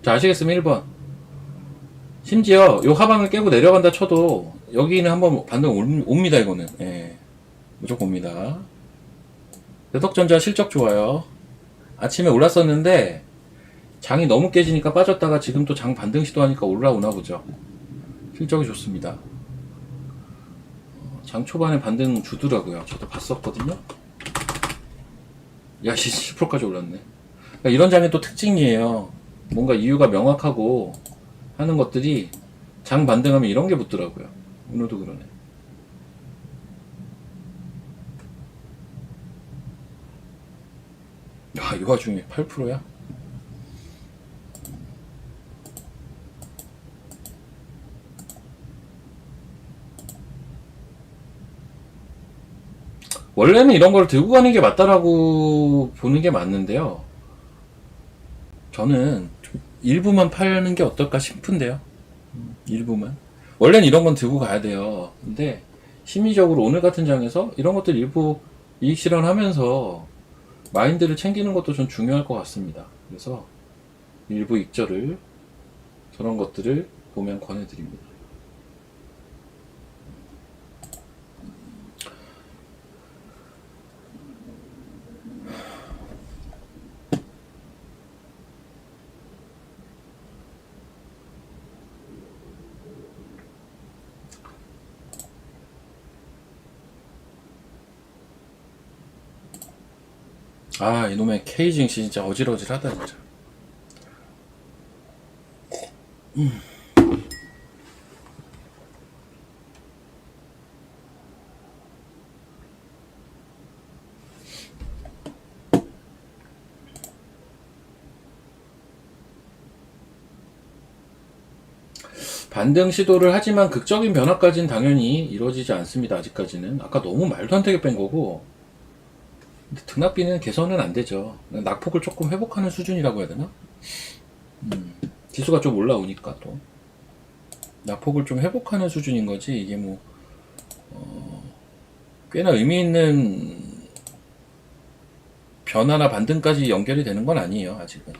S1: 자, 아시겠으면 1번. 심지어 요 하방을 깨고 내려간다 쳐도 여기는 한번 반등 옵니다, 이거는. 예. 무조건 옵니다. 대덕전자 실적 좋아요. 아침에 올랐었는데 장이 너무 깨지니까 빠졌다가 지금 또 장 반등 시도하니까 올라오나 보죠. 실적이 좋습니다. 장 초반에 반등 주더라고요. 저도 봤었거든요. 야, 10%까지 올랐네. 그러니까 이런 장의 또 특징이에요. 뭔가 이유가 명확하고 하는 것들이 장 반등하면 이런 게 붙더라고요. 오늘도 그러네. 야, 이 와중에 8%야? 원래는 이런 걸 들고 가는 게 맞다라고 보는 게 맞는데요. 저는 좀 일부만 파는 게 어떨까 싶은데요. 일부만. 원래는 이런 건 들고 가야 돼요. 근데 심리적으로 오늘 같은 장에서 이런 것들 일부 이익 실현하면서 마인드를 챙기는 것도 좀 중요할 것 같습니다. 그래서 일부 익절을 저런 것들을 보면 권해드립니다. 아, 이놈의 케이징씨 진짜 어질어질하다 진짜. 반등 시도를 하지만 극적인 변화까지는 당연히 이루어지지 않습니다. 아직까지는. 아까 너무 말도 안 되게 뺀 거고. 근데 등락비는 개선은 안 되죠. 낙폭을 조금 회복하는 수준이라고 해야 되나? 지수가 좀 올라오니까 또. 낙폭을 좀 회복하는 수준인 거지. 이게 뭐, 꽤나 의미 있는 변화나 반등까지 연결이 되는 건 아니에요. 아직은.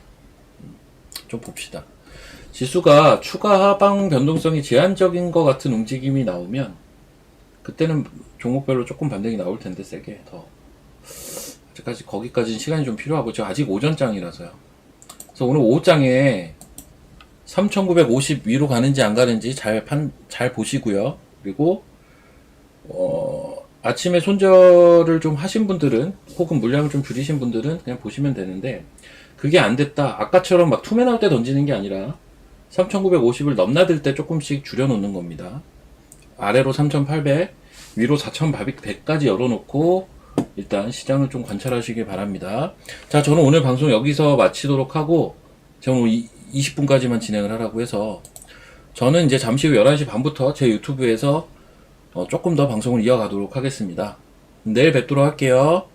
S1: 좀 봅시다. 지수가 추가 하방 변동성이 제한적인 것 같은 움직임이 나오면 그때는 종목별로 조금 반등이 나올 텐데 세게 더. 아직까지 거기까지는 시간이 좀 필요하고 저 아직 오전장이라서요. 그래서 오늘 오후장에 3,950 위로 가는지 안 가는지 잘 보시고요. 그리고 아침에 손절을 좀 하신 분들은 혹은 물량을 좀 줄이신 분들은 그냥 보시면 되는데 그게 안 됐다. 아까처럼 막 투매 나올 때 던지는 게 아니라 3,950을 넘나들 때 조금씩 줄여놓는 겁니다. 아래로 3,800, 위로 4,100까지 열어놓고 일단 시장을 좀 관찰하시길 바랍니다. 자, 저는 오늘 방송 여기서 마치도록 하고 저는 20분까지만 진행을 하라고 해서 저는 이제 잠시 후 11시 반부터 제 유튜브에서 조금 더 방송을 이어가도록 하겠습니다. 내일 뵙도록 할게요.